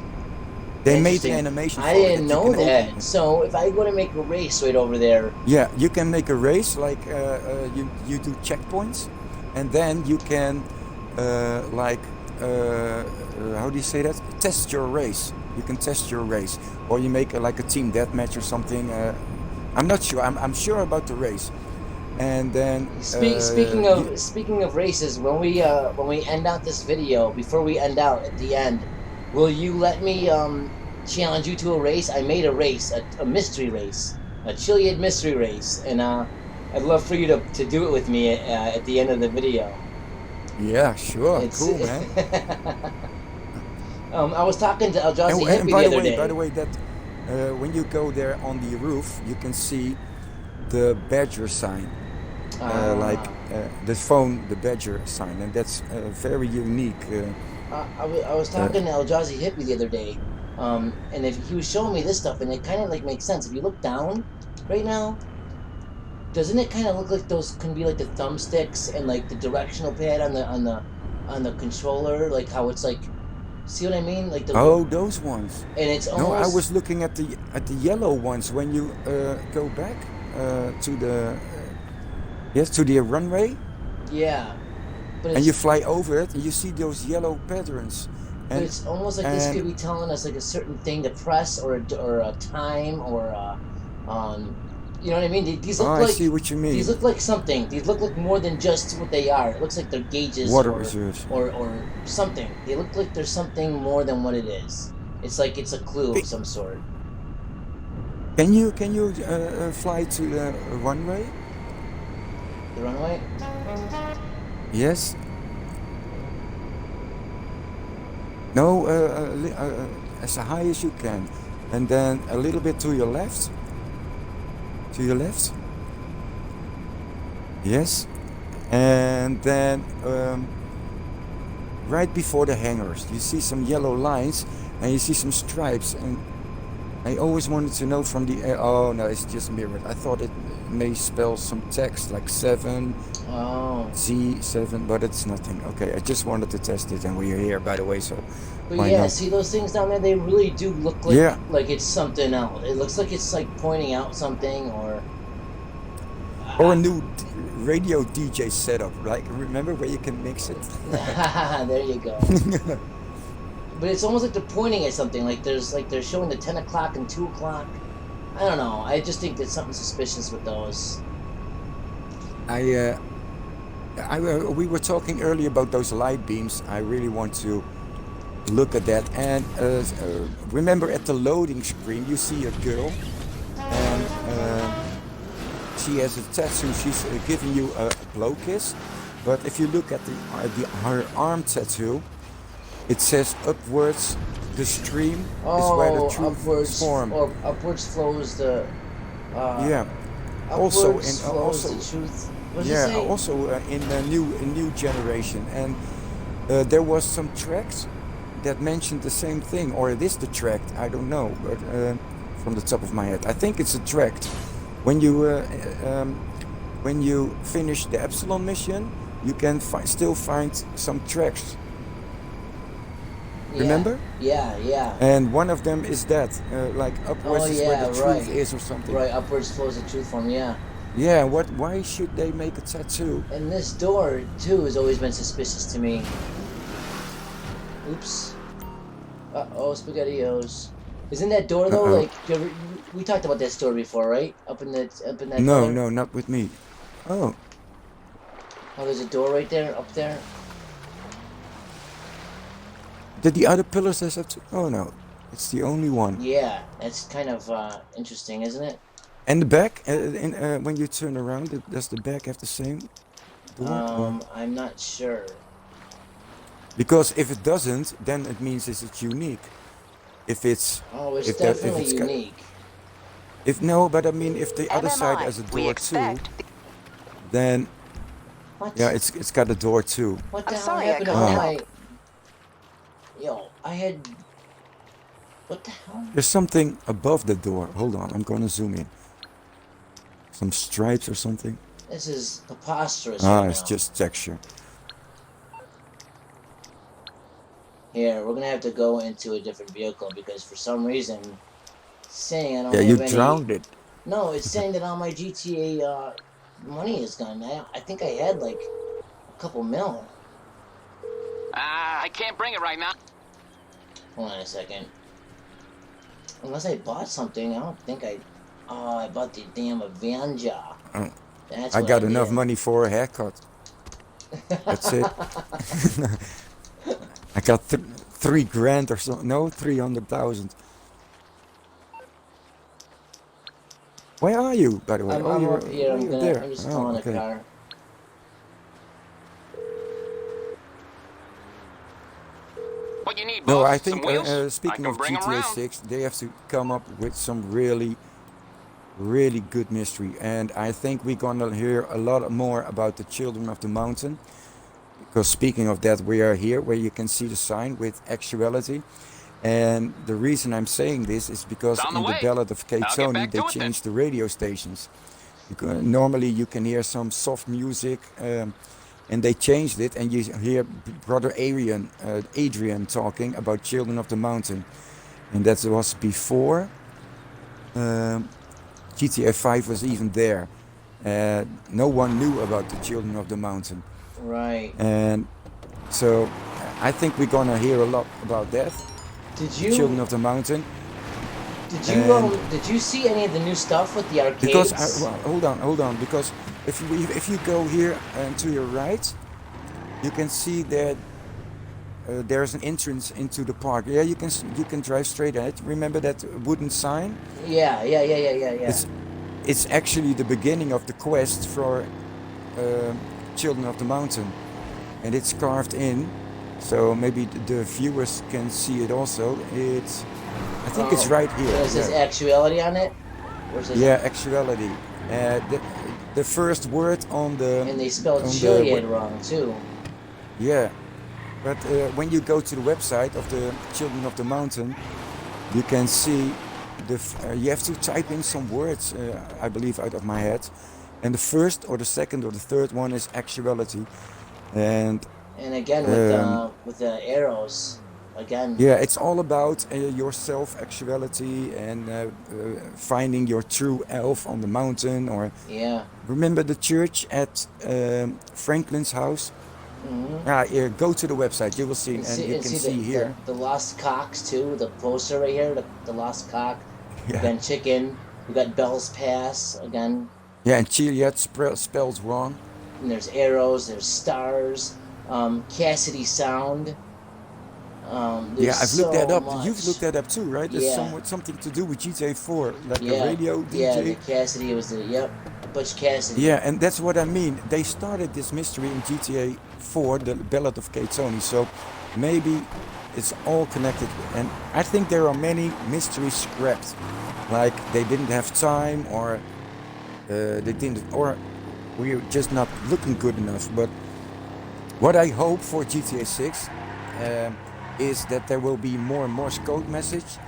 They made an
Interesting.
animation
I
for it
didn't
that you
know
can open
that.
it.
So if I go to make a race right over there.
Yeah, you can make a race like you do checkpoints, and then you can like how do you say that? Test your race. You can test your race, or you make like a team deathmatch or something. I'm not sure. I'm sure about the race, and then
Speaking of races, when we end out this video, before we end out at the end, will you let me challenge you to a race? I made a race, a mystery race, a Chiliad mystery race, and I'd love for you to do it with me at the end of the video.
yeah, sure,
It's
cool, man.
I was talking to Eldrazi
And
Hippie the other
by
day.
the way, that when you go there on the roof, you can see the badger sign. Like
Ah.
the phone, the badger sign, and that's very unique.
I was
Uh,
talking to Eldrazi Hippie the other day, and if he was showing me this stuff, and it kind of like makes sense. If you look down right now, doesn't it kind of look like those can be like the thumbsticks and like the directional pad on the controller, like how it's like, see what I mean? Like the
oh, those ones.
and it's
No, I was
almost
looking at the yellow ones when you go back to the yes to the runway,
yeah, but
and you fly over it, and you see those yellow patterns, and
it's almost like this
and
could be telling us like a certain thing to press or a time or you know what I mean?
oh, I see what you
These
mean.
look like something. These look like more than just what they are. It looks like they're gauges
Water reserves.
or something. They look like there's something more than what it is. It's like it's a clue of
Ca-
some sort.
Can you fly to the runway?
The runway?
Yes. No, as high as you can, and then a little bit to your left. To your left. Yes, and then right before the hangars, you see some yellow lines, and you see some stripes. And I always wanted to know from the air. Oh no, it's just mirrored. I thought it may spell some text like 7Z7,
Oh.
but it's nothing. Okay, I just wanted to test it, and we're here, by the way, so
But
why
yeah,
not?
see those things down there? They really do look
Yeah.
like it's something else. It looks like it's like pointing out something or
Or a new radio DJ setup, like remember where you can mix it?
there you go. But it's almost like they're pointing at something. Like they're showing the 10 o'clock and 2 o'clock. I don't know. I just think there's something suspicious with those.
I, uh, we were talking earlier about those light beams. I really want to look at that. And remember at the loading screen, you see a girl, and she has a tattoo. She's giving you a blow kiss. But if you look at her arm tattoo, it says upwards. The stream is where the
Oh,
truth is formed.
upwards flows the uh,
Yeah. Also in
upwards flows
also
the truth. What does it
yeah
say?
also in a new generation, and there was some tracks that mentioned the same thing, or it is the tract. I don't know, but from the top of my head, I think it's a tract. When you finish the Epsilon mission, you can still find some tracks.
Yeah,
Remember?
yeah.
And one of them is that, like
Oh
upwards is where the
yeah,
truth
right,
is, or something.
right. Upwards flows the truth from yeah.
Yeah. What? Why should they make a tattoo?
And this door too has always been suspicious to me. Oops. Uh-oh, SpaghettiOs. Isn't that door
Uh
though
oh.
like we talked about that store before, right? Up in that
No,
color.
no, not with me. Oh,
Oh, there's a door right there, up there.
did the other pillars have to? Oh no, it's the only one.
Yeah, that's kind of interesting, isn't it?
And the back, when you turn around, does the back have the same door? Or
I'm not sure.
because if it doesn't, then it means it's unique. If it's
Oh, it's
if
definitely
it's got
unique.
if no, but I mean if the other side
MMI,
has a
we
door too,
expect.
then yeah,
What?
it's got a door too.
What
I'm
the hell
sorry I
happened to
couldn't
all
Oh,
help.
my? Yo, I had. What the hell?
there's something above the door. Hold on, I'm gonna zoom in. Some stripes or something.
This is preposterous
Ah,
right
it's
now.
just texture.
Here, we're gonna have to go into a different vehicle because for some reason, it's saying I
Yeah,
don't
you
have any.
drowned it.
No, it's saying that all my GTA money is gone. I think I had like a couple mil.
I can't bring it right now.
Hold on a second. Unless I bought something, I don't think I. Oh, I bought the damn Avenger.
Uh,
That's
I
what I
got enough
did.
money for a haircut. That's it. I got 3 grand or so. No, 300,000. Where are you, by the way? Oh,
I'm up here.
oh, you're there.
I'm just
Oh,
calling a
okay.
car.
What you need,
No,
boss?
I
Some
think
wheels? I
speaking
can
of
bring them
GTA
around.
6, they have to come up with some really, really good mystery. And I think we're gonna hear a lot more about the Children of the Mountain. Because speaking of that, we are here where you can see the sign with actuality. And the reason I'm saying this is
It's
because
on the
in the
way.
Ballad of
I'll get
Tony,
back
they
to it then.
changed the radio stations. Because normally you can hear some soft music, and they changed it, and you hear Brother Adrian talking about Children of the Mountain, and that was before um, GTA 5 was even there. No one knew about the Children of the Mountain,
Right.
and so I think we're gonna hear a lot about that,
Did
the Children
you
of the Mountain, and
did you see any of the new stuff with the
because
arcades?
well, hold on, because if you go here and to your right, you can see that there's an entrance into the park. Yeah, you can drive straight ahead. Remember that wooden sign?
Yeah.
It's actually the beginning of the quest for um Children of the Mountain, and it's carved in, so maybe the viewers can see it also. I think it's
Oh,
right
and
here.
it says
Yeah,
actuality on it. Or says
yeah, actuality. The first word on the
and they spelled
on the
Chiliad wrong too.
yeah. But when you go to the website of the Children of the Mountain, you can see you have to type in some words, I believe, out of my head, and the first or the second or the third one is actuality, and
And again
um,
with the arrows again.
yeah, it's all about your self actuality and finding your true elf on the mountain. Or
Yeah.
remember the church at Franklin's house?
Hmm.
Yeah, go to the website, you will see, and you
And
can
see
see here.
the lost cocks too. The poster right here. The lost cock.
Yeah.
Again, chicken. We got Bell's Pass again.
Yeah, and Chiliad spells wrong.
And there's arrows. There's stars. Cassidy Sound. There's
Yeah, I've looked that
so
up. You've looked
much.
that up too, right? There's
Yeah.
something to do with GTA 4, like a
Yeah.
radio
Yeah. The
DJ.
Cassidy was the yep. Butch Cassidy.
Yeah, and that's what I mean. They started this mystery in GTA 4, the Ballad of Tony. So maybe it's all connected. And I think there are many mysteries scrapped, like they didn't have time, or they didn't, or we're just not looking good enough. But what I hope for GTA 6 um, is that there will be more Morse code message,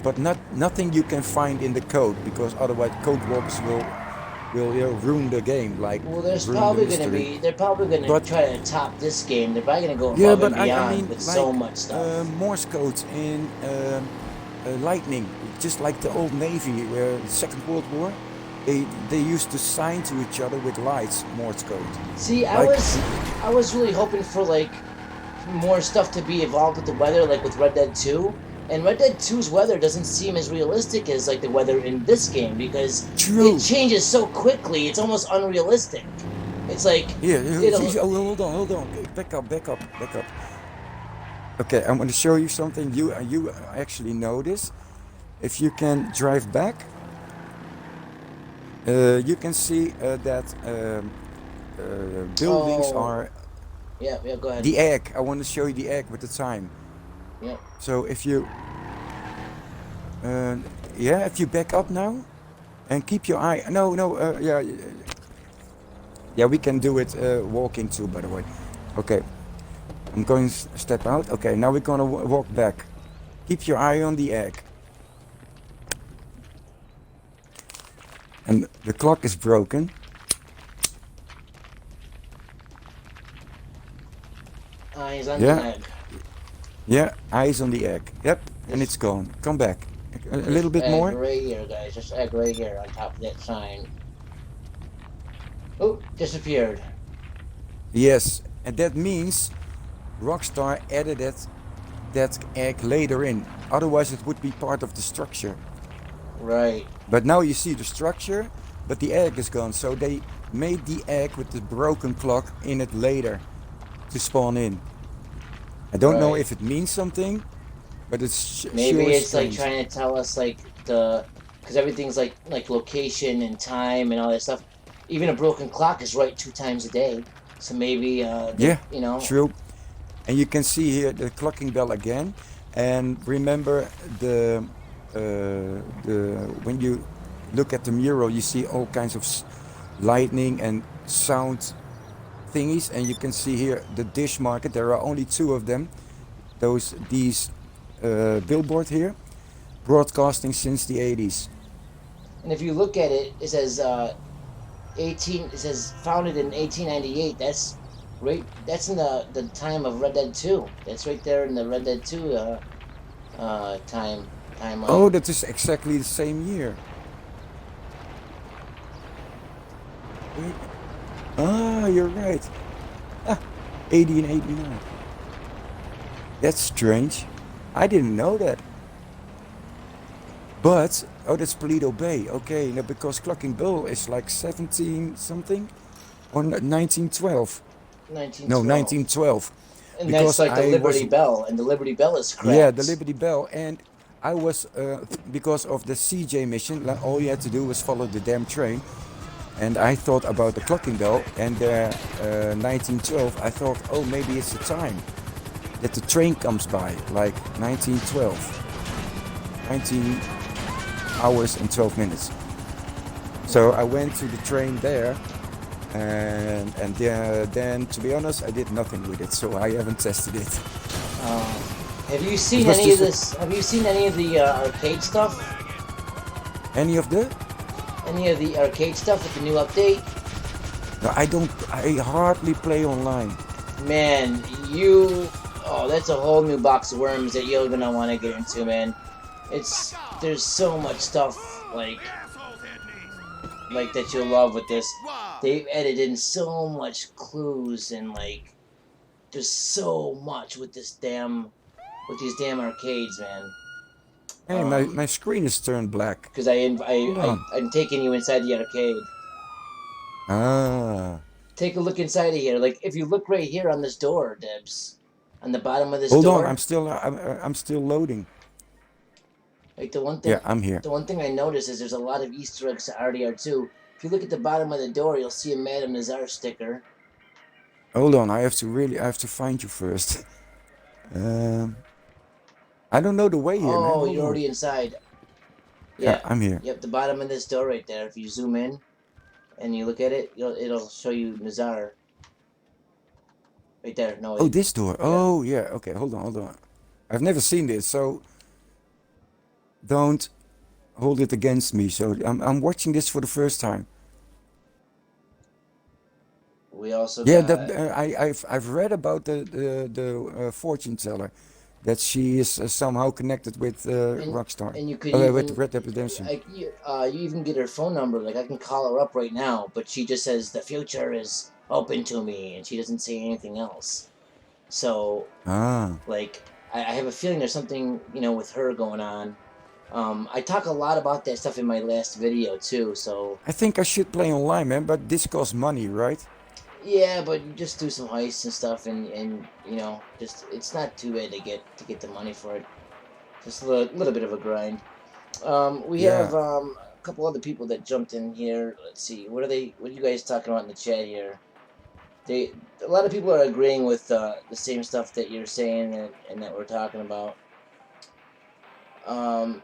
but nothing you can find in the code, because otherwise code walkers will ruin the game, like
Well, there's
ruin the
probably gonna
mystery.
be. They're probably gonna
But
try to top this game. They're probably gonna go
yeah,
above
but
and
I
beyond
mean
with so
like
much stuff.
Morse codes in Lightning, just like the old Navy, Second World War. They used to sign to each other with lights, Morse code.
See,
Like
I was really hoping for like more stuff to be evolved with the weather, like with Red Dead 2. And Red Dead 2's weather doesn't seem as realistic as like the weather in this game because it
true.
changes so quickly. It's almost unrealistic. It's like
Yeah,
it'll.
oh, hold on. Back up. Okay, I'm going to show you something. You actually know this. If you can drive back, you can see that buildings
Oh,
are
yeah. Go ahead.
the egg. I want to show you the egg with the time.
Yep.
So if you, uh, yeah, if you back up now and keep your eye. No, no, yeah, we can do it walking too, by the way. Okay, I'm going to step out. Okay, now we're gonna walk back. Keep your eye on the egg. And the clock is broken.
Eyes on the
Yeah,
egg.
yeah, eyes on the egg. Yep, and it's
This
gone. Come back. A
this
little bit
egg
more.
right here, guys. This egg right here on top of that sign. Oh, disappeared.
Yes, and that means Rockstar added that egg later in. Otherwise, it would be part of the structure.
Right.
But now you see the structure, but the egg is gone. So they made the egg with the broken clock in it later to spawn in. I don't know
Right.
if it means something, but it's
Maybe
sure
it's like
strange.
trying to tell us like because everything's like location and time and all that stuff. Even a broken clock is right 2 times a day. So maybe they
Yeah, true. And you can see here the clocking bell again. And remember the when you look at the mural, you see all kinds of lightning and sound thingies. And you can see here the dish market. There are only two of them. These billboard here, broadcasting since the 80s.
And if you look at it, it says 18. It says founded in 1898. That's right. That's in the time of Red Dead 2. That's right there in the Red Dead 2
Oh,
timeline.
that is exactly the same year. Wait. Ah, you're right. Ah, 80 and 89. That's strange. I didn't know that. But, oh, that's Toledo Bay. Okay, no, because Clocking Bill is like 17 something or 1912. No,
1912.
1912.
And that's
Because
like the
I was,
Liberty Bell, and the Liberty Bell is
yeah, the
cracked.
Liberty Bell. And I was, because of the CJ mission, all you had to do was follow the damn train. And I thought about the clocking bell and the 1912. I thought, oh, maybe it's the time that the train comes by, like 1912, 19 hours and 12 minutes. So I went to the train there, and then, to be honest, I did nothing with it, so I haven't tested it.
Um, have you
It
seen
was
any of
just
this? Have you seen any of the arcade stuff?
any of the.
Any of the arcade stuff with the new update?
No, I don't. I hardly play online.
Man, you. Oh, that's a whole new box of worms that you're gonna want to get into, man. It's there's so much stuff like that you'll love with this. They've added in so much clues and like there's so much with these damn arcades, man.
Hey, my screen is turned black.
Because
Hold on.
I'm taking you inside the arcade.
Ah.
Take a look inside of here. Like if you look right here on this door, Debs, on the bottom of this
Hold on,
door,
I'm still loading.
like
Yeah, I'm here.
the one thing I noticed is there's a lot of Easter eggs to RDR2. If you look at the bottom of the door, you'll see a Madame Nazar sticker.
Hold on, I have to find you first. Um, I don't know the way here, man.
Oh,
Hold
you're
on.
already inside.
Yeah,
Yeah,
I'm here.
yep, the bottom of this door right there. If you zoom in and you look at it, it'll show you Nazar right there. No,
Oh, this door.
yeah.
Oh, yeah. Okay, hold on. I've never seen this, so don't hold it against me. So I'm watching this for the first time.
We also
Yeah, that
got
I've read about the fortune teller, that she is somehow connected with
and
Rockstar,
and you could
with
even
Red Dead Redemption.
you even get her phone number. Like I can call her up right now, but she just says the future is open to me, and she doesn't say anything else. So
Ah,
like I have a feeling there's something with her going on. I talk a lot about that stuff in my last video too. So
I think I should play online, man. But this costs money, right?
yeah, but you just do some heists and stuff, and just it's not too bad to get the money for it. Just a little bit of a grind. We have
Yeah.
a couple other people that jumped in here. Let's see, what are they? What are you guys talking about in the chat here? They A lot of people are agreeing with the same stuff that you're saying and that we're talking about. Um,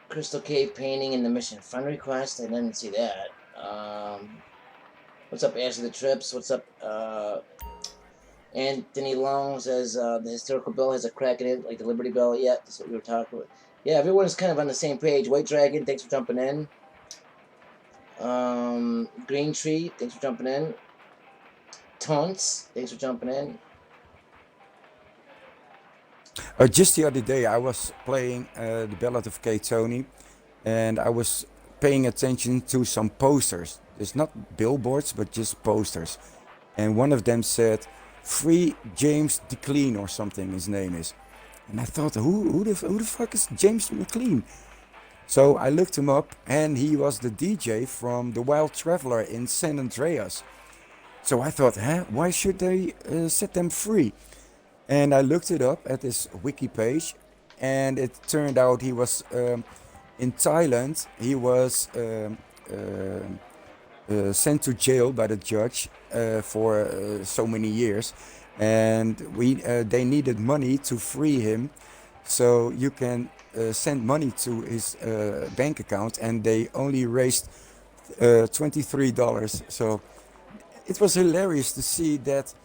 Crystal Cave painting in the mission friend request. I didn't see that. What's up, Ashley the Trips? What's up, Anthony Long says the historical bell has a crack in it, like the Liberty Bell. Yeah, that's what we were talking about. Yeah, everyone's kind of on the same page. White Dragon, thanks for jumping in. Green Tree, thanks for jumping in. Tunts, thanks for jumping in.
Just the other day, I was playing the Ballad of Kay Tony, and I was paying attention to some posters. It's not billboards, but just posters. And one of them said, "Free James DeClean" or something. His name is. And I thought, who the fuck is James McLean? So I looked him up, and he was the DJ from the Wild Traveler in San Andreas. So I thought, huh, why should they set them free? And I looked it up at this wiki page, and it turned out he was in Thailand. He was sent to jail by the judge for so many years, and they needed money to free him. So you can send money to his bank account, and they only raised $23. So it was hilarious to see that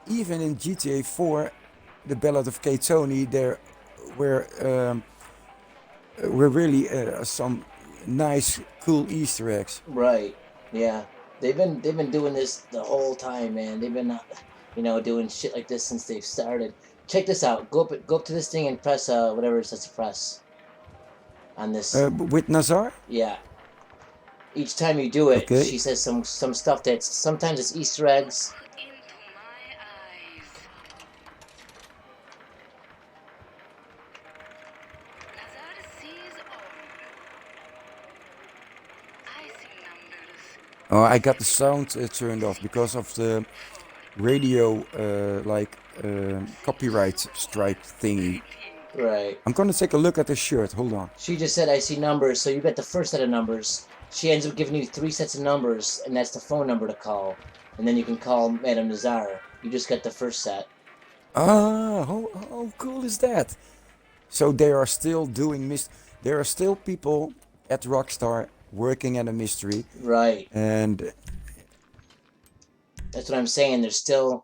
even in GTA 4, the Ballad of Kay Tony, there were really some nice, cool Easter eggs.
Right. Yeah. They've been doing this the whole time, man. They've been doing shit like this since they've started. Check this out. Go up to this thing and press whatever it says to press on this.
With Nazar?
Yeah. Each time you do it,
Okay.
she says some stuff that's sometimes it's Easter eggs.
Oh, I got the sound turned off because of the radio, copyright strike thingy.
Right.
I'm gonna take a look at the shirt. Hold on.
She just said, I see numbers, so you got the first set of numbers. She ends up giving you 3 sets of numbers, and that's the phone number to call. And then you can call Madame Nazar. You just got the first set.
Ah, how cool is that? So they are still doing there are still people at Rockstar working at a mystery,
Right.
and
That's what I'm saying. They're still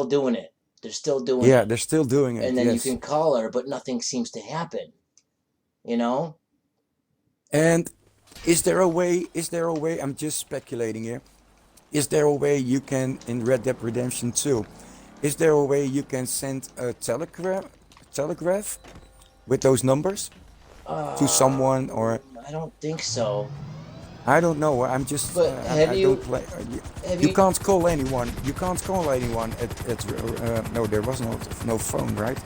doing it. They're still doing
yeah,
it.
they're still doing it.
And then
yes.
you can call her, but nothing seems to happen. You know?
And is there a way? I'm just speculating here. Is there a way you can in Red Dead Redemption 2? Is there a way you can send a telegraph with those numbers to someone, or
I don't think so.
I don't know. I'm just.
But have
I
you-
don't play.
have
You
you-
can't call anyone. You can't call anyone at no. There was no phone, right?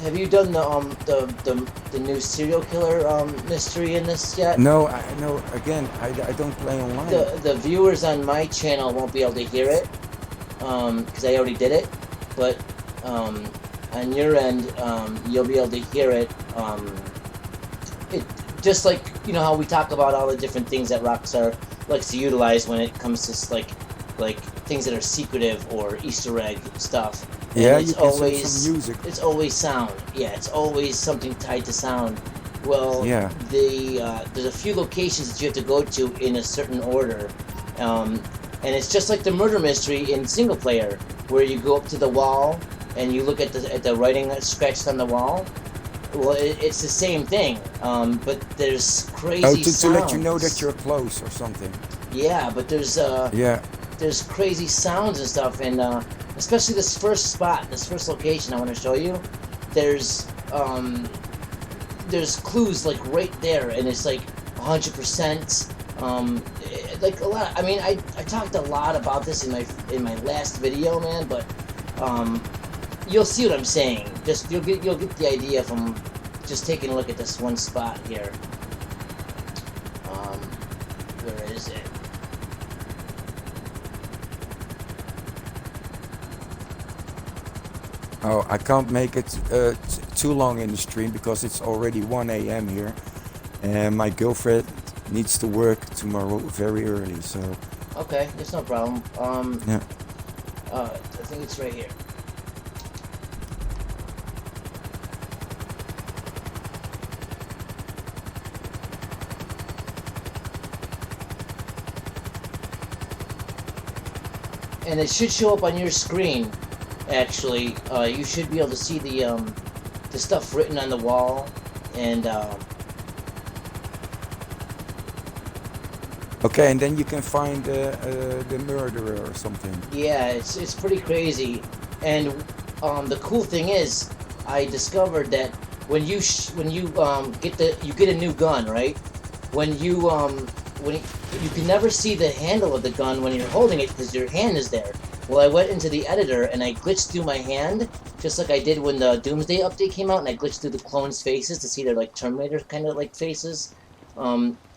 Have you done the new serial killer mystery in this yet?
No, no. Again, I don't play online.
The viewers on my channel won't be able to hear it because I already did it, but on your end you'll be able to hear it. It just like how we talk about all the different things that Rockstar likes to utilize when it comes to like things that are secretive or Easter egg stuff. And
Yeah,
it's
you can send
always
some music.
It's always sound. Yeah, it's always something tied to sound. Well,
Yeah.
there's a few locations that you have to go to in a certain order, and it's just like the murder mystery in single player, where you go up to the wall and you look at the writing that's scratched on the wall. Well, it's the same thing, but there's crazy
Oh, to
sounds.
let you know that you're close or something.
Yeah, but
Yeah.
there's crazy sounds and stuff, and especially this first location I want to show you. There's clues like right there, and it's like 100%. Like a lot. I mean, I talked a lot about this in my last video, man, but you'll see what I'm saying. Just you'll get the idea from just taking a look at this one spot here. Where is it?
Oh, I can't make it too long in the stream because it's already 1 a.m. here, and my girlfriend needs to work tomorrow very early. So
Okay, it's no problem.
yeah.
I think it's right here. And it should show up on your screen. Actually, you should be able to see the stuff written on the wall, and
Okay, and then you can find the murderer or something.
Yeah, it's pretty crazy. And the cool thing is, I discovered that when you you get a new gun, right? When you you can never see the handle of the gun when you're holding it because your hand is there. Well, I went into the editor and I glitched through my hand, just like I did when the Doomsday update came out, and I glitched through the clones' faces to see their like Terminator kind of like faces.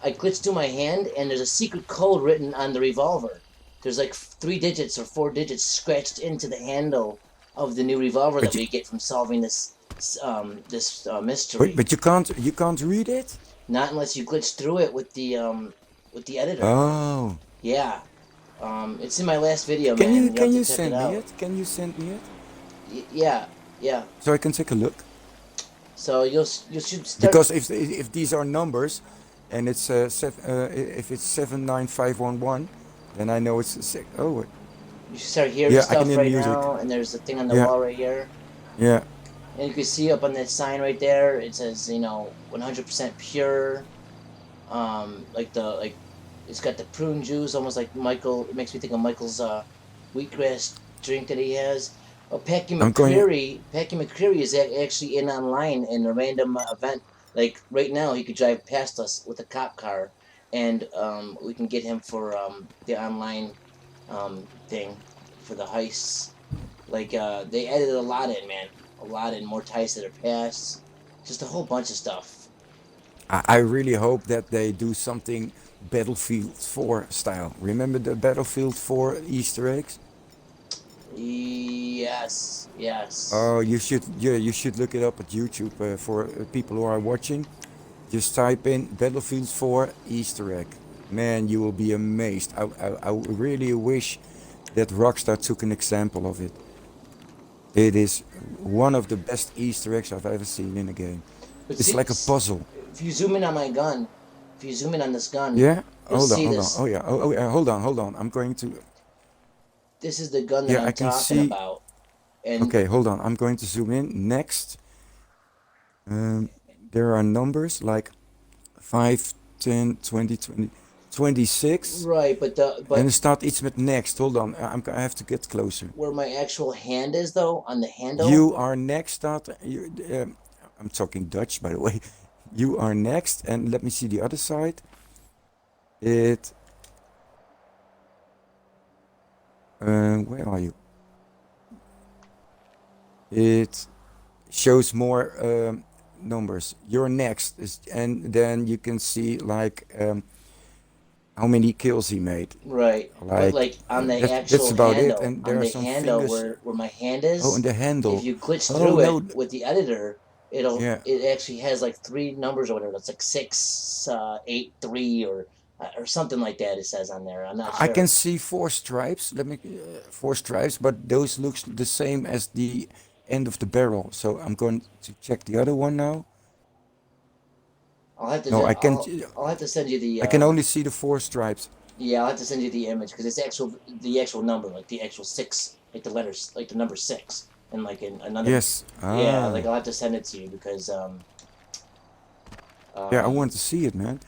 I glitched through my hand, and there's a secret code written on the revolver. There's like 3 digits or 4 digits scratched into the handle of the new revolver
But
that
you,
we get from solving this mystery.
but you can't read it.
Not unless you glitch through it with the editor.
Oh,
Yeah. It's in my last video, man. You have
can
to
you
check it
send me
out.
it? Can you send me it
Yeah, yeah.
so I can take a look?
So you should start.
Because if these are numbers, and it's if it's 79511, then I know it's oh
You should start hearing
yeah, I can
stuff
hear
right
music.
now. And there's a thing on the
Yeah,
wall right here.
yeah.
And you can see up on that sign right there. It says 100% pure. Like it's got the prune juice, almost like Michael. It makes me think of Michael's wheatgrass drink that he has. Oh,
I'm going.
Packy McCreary is actually in online in a random event. Like right now, he could drive past us with a cop car, and we can get him for the online thing for the heists. Like they added a lot in, man, a lot in, more ties that are passed, just a whole bunch of stuff.
I really hope that they do something Battlefield 4 style. Remember the Battlefield 4 Easter eggs?
Yes, yes.
Oh, you should look it up at YouTube for people who are watching. Just type in Battlefield 4 Easter egg. Man, you will be amazed. I really wish that Rockstar took an example of it. It is one of the best Easter eggs I've ever seen in a game.
But
It's
see,
like a puzzle.
if you zoom in on my gun, if you zoom in on this gun,
Yeah?
you'll see
Hold on. Oh
this.
yeah. Yeah. Hold on. I'm going to.
This is the gun that
Yeah, I
I'm
can
talking
see.
about. And
Okay, hold on. I'm going to zoom in. Next, um, there are numbers like 5, 10, 20, 20, 26.
right,
En er
but
staat iets met next. Hold on. I have to get closer.
where my actual hand is though, on the handle,
You are next. I'm talking Dutch, by the way. You are next. And let me see the other side. It. Where are you? It shows more numbers. You're next, and then you can see like how many kills he made.
right. But
Like
like on the
that's
actual
about it.
handle,
And there are some fingers.
where my hand
Oh, and
is,
the
if
handle.
you glitch
Oh
through it
no.
with the editor,
Yeah,
it actually has like three numbers or whatever. It's like 683 or something like that. It says on there. I'm not
I can
sure.
see four stripes. Let me four stripes, but those looks the same as the end of the barrel. So I'm going to check the other one now.
I'll have
No,
to I'll have to send you the
I can only see the four stripes.
yeah, I'll have to send you the image because it's the actual number, like the actual six, like the letters, like the number six, and like in another.
Yes.
Yeah, like
Ah.
I'll have to send it to you because
Yeah, I
um
want to see it, man.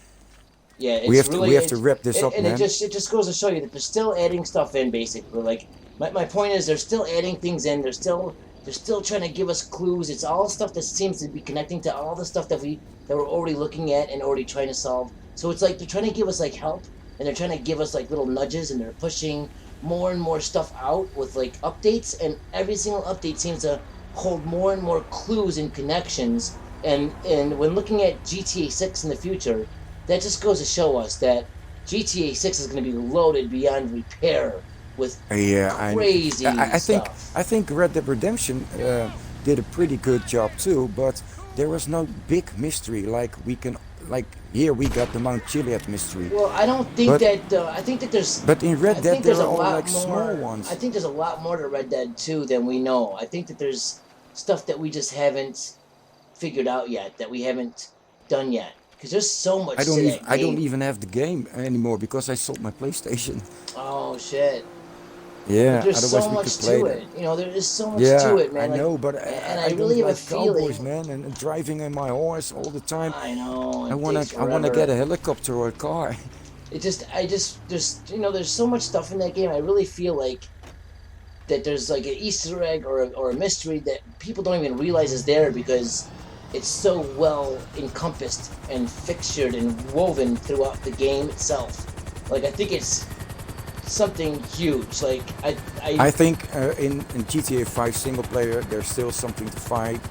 yeah,
We
it's
have to
really
wrap this up,
and
man.
it just goes to show you that they're still adding stuff in basically. Like my point is they're still adding things in. They're still trying to give us clues. It's all stuff that seems to be connecting to all the stuff that we're already looking at and already trying to solve. So it's like they're trying to give us like help and they're trying to give us like little nudges and they're pushing more and more stuff out with like updates and every single update seems to hold more and more clues and connections and when looking at GTA 6 in the future, that just goes to show us that GTA 6 is going to be loaded beyond repair with
Yeah,
crazy stuff.
I think Red Dead Redemption did a pretty good job too, but there was no big mystery like we can like here we got the Mount Chiliad mystery,
Well, I don't think
but
that. I think that there's.
in
I
Red Dead
think there's
there
a
are all
lot
like small
more. I
ones.
think there's a lot more to Red Dead 2 than we know. I think that there's stuff that we just haven't figured out yet, that we haven't done yet. Because there's so much to that
I don't
game.
even have the game anymore because I sold my PlayStation.
Oh shit! But
Yeah,
there's
otherwise
so
we could
much
play
to
that.
it. You know, there is so much to
Yeah,
it,
I
man. Like,
know, but
and I
I don't
really have a
like cowboys,
feeling.
man, and driving in my horse all the time.
I know it takes
I wanna get
forever.
a helicopter or a car.
there's there's so much stuff in that game. I really feel like that there's like an Easter egg or a mystery that people don't even realize is there because it's so well encompassed and fixtured and woven throughout the game itself. Like I think it's something huge. Like
I think in GTA 5 single player, there's still something to find.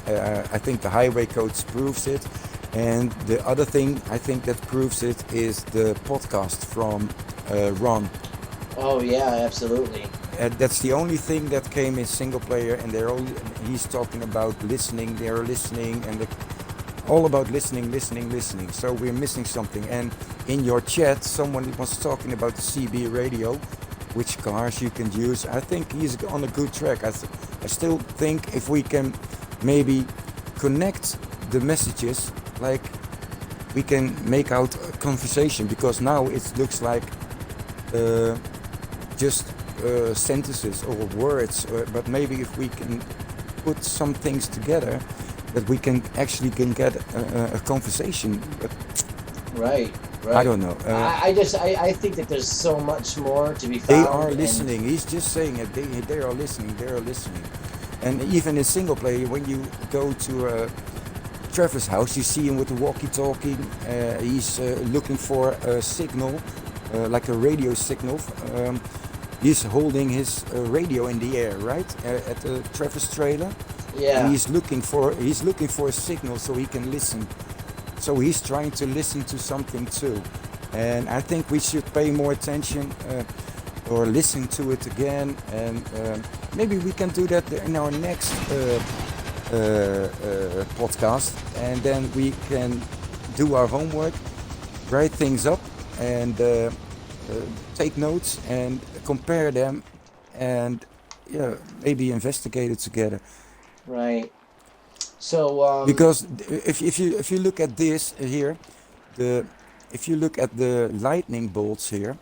I think the highway codes proves it, and the other thing I think that proves it is the podcast from Ron.
oh yeah, absolutely.
That's the only thing that came in single player, and he's talking about listening. They're listening, and all about listening, listening, listening. So we're missing something. And in your chat, someone was talking about the CB radio, which cars you can use. I think he's on a good track. I still think if we can maybe connect the messages, like we can make out a conversation, because now it looks like uh, just sentences or words. But maybe if we can put some things together, that we can actually can get a conversation. But
Right,
I
right.
don't know.
I think that there's so much more to be
They
found,
are
and
listening. He's just saying it. They are listening. They are listening. And even in single player, when you go to Trevor's house, you see him with the walkie-talkie. He's looking for a signal, like a radio signal. He's holding his radio in the air, right, at the Trevor's trailer, and
yeah,
he's looking for a signal so he can listen. So he's trying to listen to something too, and I think we should pay more attention or listen to it again, and maybe we can do that in our next podcast, and then we can do our homework, write things up, and take notes and compare them, and yeah, maybe investigate it together.
right. So
Because if you look at this here, the if you look at the lightning bolts here,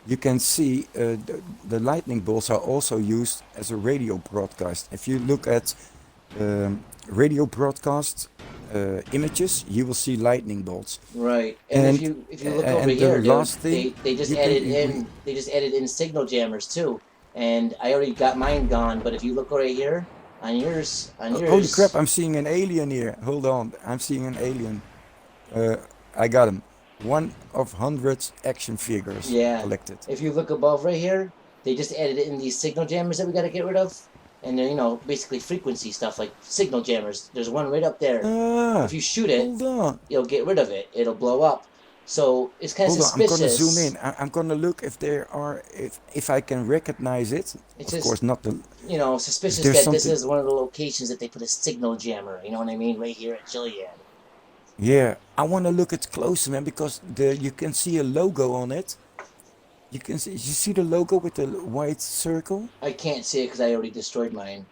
you can see the lightning bolts are also used as a radio broadcast. If you look at radio broadcast images, you will see lightning bolts.
right, and
And
if you look over
the
here, dude,
last thing you
they just added in signal jammers too, and I already got mine gone. But if you look right here on
holy crap!
yours,
I'm seeing an alien here. Hold on, I'm seeing an alien. Uh, I got him. One of hundreds action figures
yeah,
collected.
if you look above right here, they just added in these signal jammers that we got to get rid of, and they're basically frequency stuff like signal jammers. There's one right up there. If
Ah,
you shoot it,
hold on.
you'll get rid of it. It'll blow up. So it's kind of
Hold on, I'm gonna zoom
suspicious.
in. I'm gonna look if there are, if I can recognize it.
It's
Of course,
just
not the. If
suspicious
there's
that this
something.
is one of the locations that they put a signal jammer. You know what I mean? Right here at Chiliad.
Yeah, I want to look at closer, man, because you can see a logo on it. You see the logo with the white circle.
I can't see it because I already destroyed mine.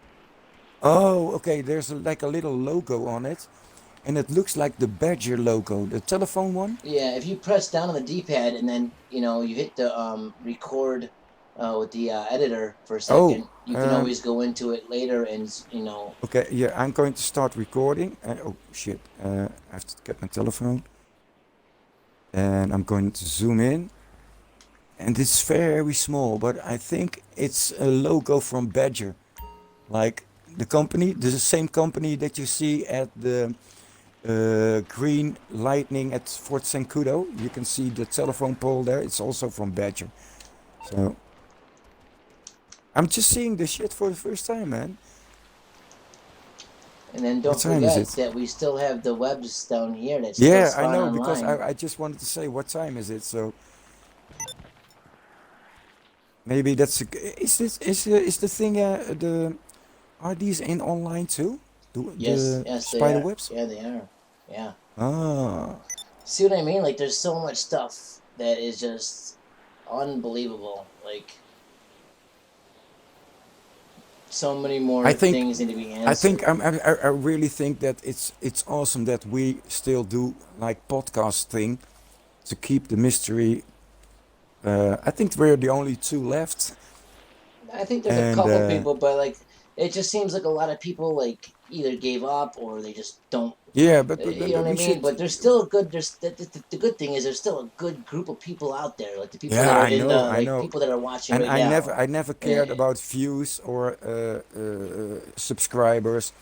Oh, okay. There's like a little logo on it, and it looks like the Badger logo, the telephone one.
Yeah, if you press down on the D-pad and then you hit the record with the editor for a
Oh,
second, you can always go into it later and
okay. Yeah, I'm going to start recording. Oh shit! I have to get my telephone, and I'm going to zoom in. And it's very small, but I think it's a logo from Badger, like the company, the same company that you see at the Green Lightning at Fort Sancudo. You can see the telephone pole there. It's also from Badger. So I'm just seeing this shit for the first time, man.
and then
What
don't
time is
forget
it?
that we still have the webs down here that still
Yeah, I
spawn
know, because
online.
I just wanted to say what time is it. So maybe that's is the thing the are these in online too?
Yes,
The
yes, they
spider
are.
webs?
Yeah, they are. Yeah.
Ah,
See what I mean? Like, there's so much stuff that is just unbelievable. Like, so many more
I think
things need to be
I think
answered.
I really think that it's awesome that we still do like podcast thing to keep the mystery. I think we're the only two left,
I think there's a
and
couple people, but like, it just seems like a lot of people like either gave up or they just don't.
Yeah, but, but,
You
but,
know
but
what I
we
mean?
should.
But there's still a good. There's the good thing is there's still a good group of people out there, like the people that
Yeah,
are
I
in
know,
the
I
like
know.
people that are watching
And
right now.
I never cared
Eh,
about views or subscribers.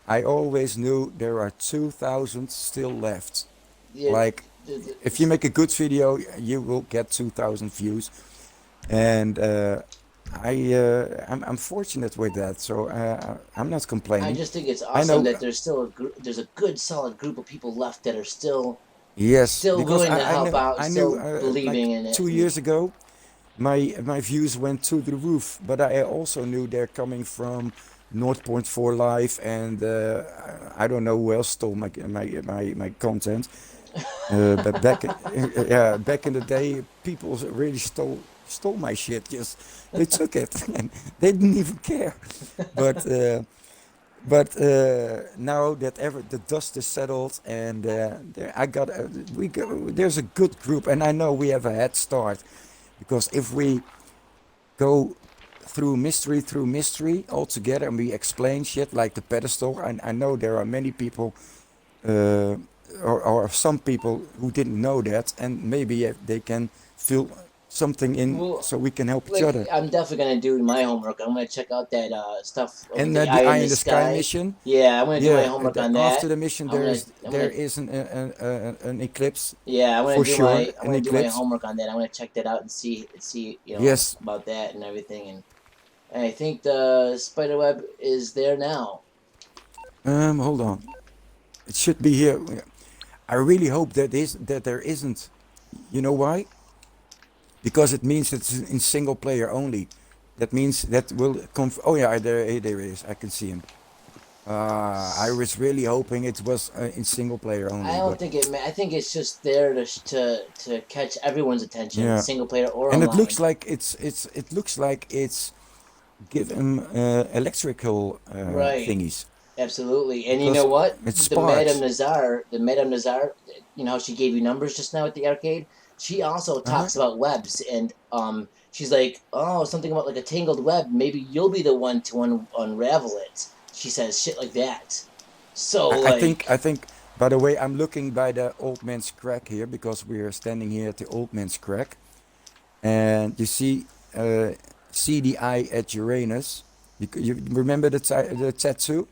I always knew there are 2,000 still left.
yeah,
Like, if you make a good video, you will get 2,000 views, and I'm fortunate with that. So I'm not
I
complaining.
just think it's
I
awesome
know,
that there's still there's a good solid group of people left that are
yes,
still
because
willing to help out,
I knew
still
like
believing in it.
2 years ago, my views went to the roof. But I also knew they're coming from North Point for Life, and I don't know who else stole my content. But yeah, back in the day, people really stole my shit. Just they took it and they didn't even care. But now that the dust is settled, and I got there's a good group, and I know we have a head start, because if we go through mystery all together and we explain shit like the pedestal, I know there are many people, uh, or some people who didn't know that, and maybe they can feel something in,
Well,
so we can help each
like
other.
I'm definitely gonna do my homework. I'm gonna check out that stuff with
And
the
the
eye
Eye
in
in
the
the Sky
sky.
mission,
Yeah, I'm gonna do my
yeah,
homework on
after
that.
the mission
I'm gonna I'm
there
gonna
is an eclipse,
yeah
for sure,
I'm
an
gonna do my
eclipse.
homework on that. I'm gonna check that out and see
Yes.
about that and everything. And I think the spider web is there now.
Hold on. It should be here. I really hope that there isn't. You know why? Because it means it's in single player only. That means that will oh yeah, there it is. I can see him. I was really hoping it was in single player
I
only,
don't
but
think it. I think it's just there to catch everyone's attention,
yeah.
single player or
And it
online.
looks like it looks like it's give him electrical
Right.
thingies,
Absolutely. And you know
because
what?
it
The
sparks.
Madame Nazar, you know how she gave you numbers just now at the arcade? She also
Uh-huh.
talks about webs and she's like, "Oh, something about like a tangled web. Maybe you'll be the one to unravel it." She says shit like that. So
I
like,
think. By the way, I'm looking by the old man's crack here, because we are standing here at the old man's crack, and you see the eye at Uranus. You remember the tattoo?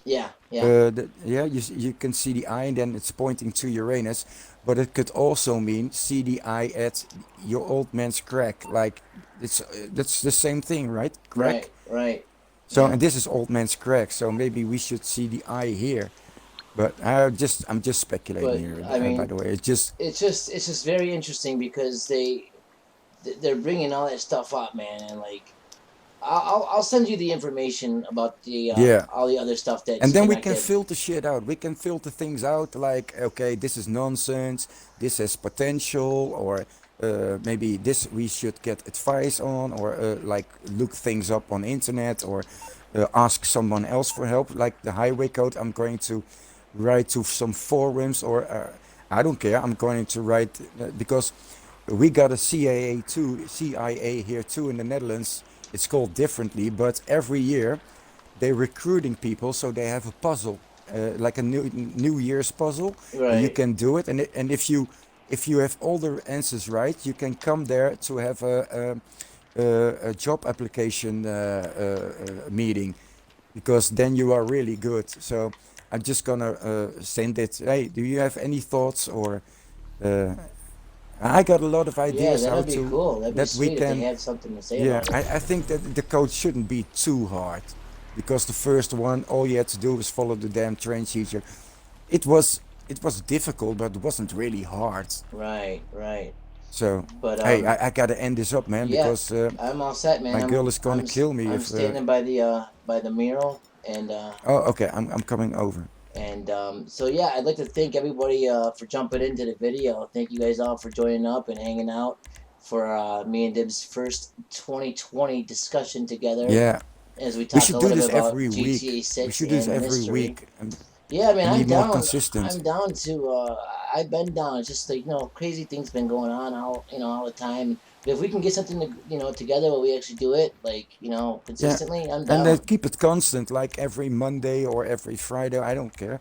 yeah, yeah.
Yeah, you can see the eye, and then it's pointing to Uranus, but it could also mean see the eye at your old man's crack. Like, it's that's the same thing, right? Crack.
Right, right.
So,
Yeah.
and this is old man's crack. So maybe we should see the eye here. But I'm just speculating
But
here.
I
By
mean,
the way, it's just
it's just very interesting because they're bringing all that stuff up, man, and like I'll send you the information about the
yeah.
all the other stuff
And
that's
then we can
connected.
filter shit out. We can filter things out, like, okay, this is nonsense, this has potential, or maybe this we should get advice on, or like look things up on internet, or ask someone else for help. Like the highway code, I'm going to write to some forums, or I don't care. I'm going to write, because we got a CIA here too in the Netherlands. It's called differently, but every year they're recruiting people, so they have a puzzle, like a New Year's puzzle, and you
Right.
can do it. And if you have all the answers right, you can come there to have a job application meeting, because then you are really good. So I'm just gonna send it. Hey, do you have any thoughts, or uh, I got a lot of
Yeah,
ideas how
that'd be
to
cool. That'd be
that we
sweet if they
can.
had something to say
Yeah,
about it.
I think that the code shouldn't be too hard, because the first one, all you had to do was follow the damn train teacher. It was it was difficult, but it wasn't really hard.
Right, right.
So,
But
hey, I gotta end this up, man,
yeah,
because
I'm all set, man.
my girl is gonna kill me
I'm
if.
standing by the mural
Oh, okay, I'm coming over.
and so yeah, I'd like to thank everybody for jumping into the video. Thank you guys all for joining up and hanging out for me and Dib's first 2020 discussion together
Yeah,
as we
we
talk a
should do
little bit
this
about
every week.
GTA
We
6
should do this
and
every
mystery.
week, and
Yeah, man,
be
I'm
more
down.
consistent.
I'm down to. I've been down. It's just like crazy things been going on all all the time. If we can get something together where we actually do it, like
Yeah,
consistently, I'm
and
down.
keep it constant, like every Monday or every Friday. I don't care.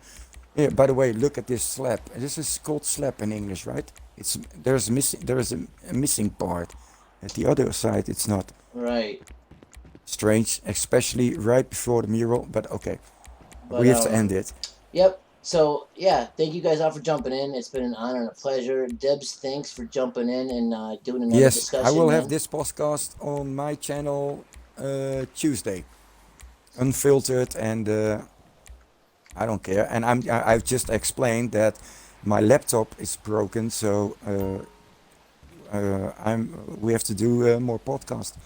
Yeah. By the way, look at this slab. This is called slab in English, right? It's there's a missing part. At the other side, it's not.
Right.
Strange, especially right before the mural. But okay,
But
we have to end it.
yep. So yeah, thank you guys all for jumping in. It's been an honor and a pleasure. Debs, thanks for jumping in and doing another
Yes, I
discussion,
will have
man.
this podcast on my channel Tuesday, unfiltered, and I don't care. And I've just explained that my laptop is broken, so we have to do more podcast.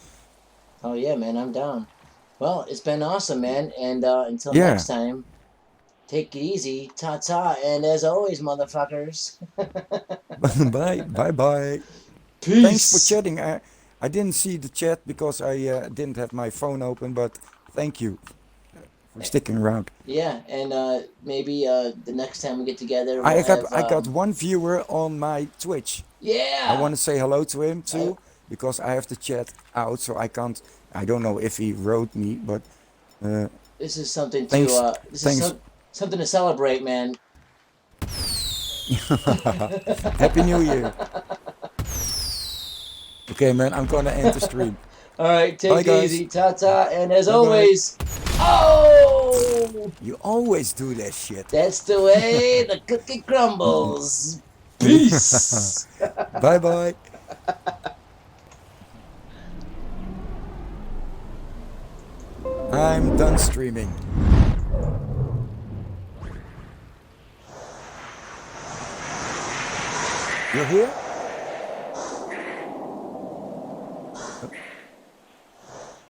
Oh yeah, man, I'm down. Well, it's been awesome, man. And until
Yeah.
next time, take it easy, ta ta, and as always, motherfuckers,
Bye. Bye. Bye. Thanks for
peace.
chatting. I didn't see the chat because I didn't have my phone open, but thank you for sticking around.
Yeah, and maybe the next time we get together, we'll have
I got one viewer on my Twitch. I
yeah.
want to say hello to him
I,
too because I have the chat out, so I can't. I don't know if he wrote me, but uh,
this is something to
thanks, thanks.
something to celebrate, man.
Happy New Year. Okay, man, I'm gonna end the stream.
All right,
Bye,
take it
guys.
easy, ta ta, and as
Bye, bye.
always, oh,
You always do that shit.
that's the way the cookie crumbles. Peace.
Bye, bye. I'm done streaming. You're here?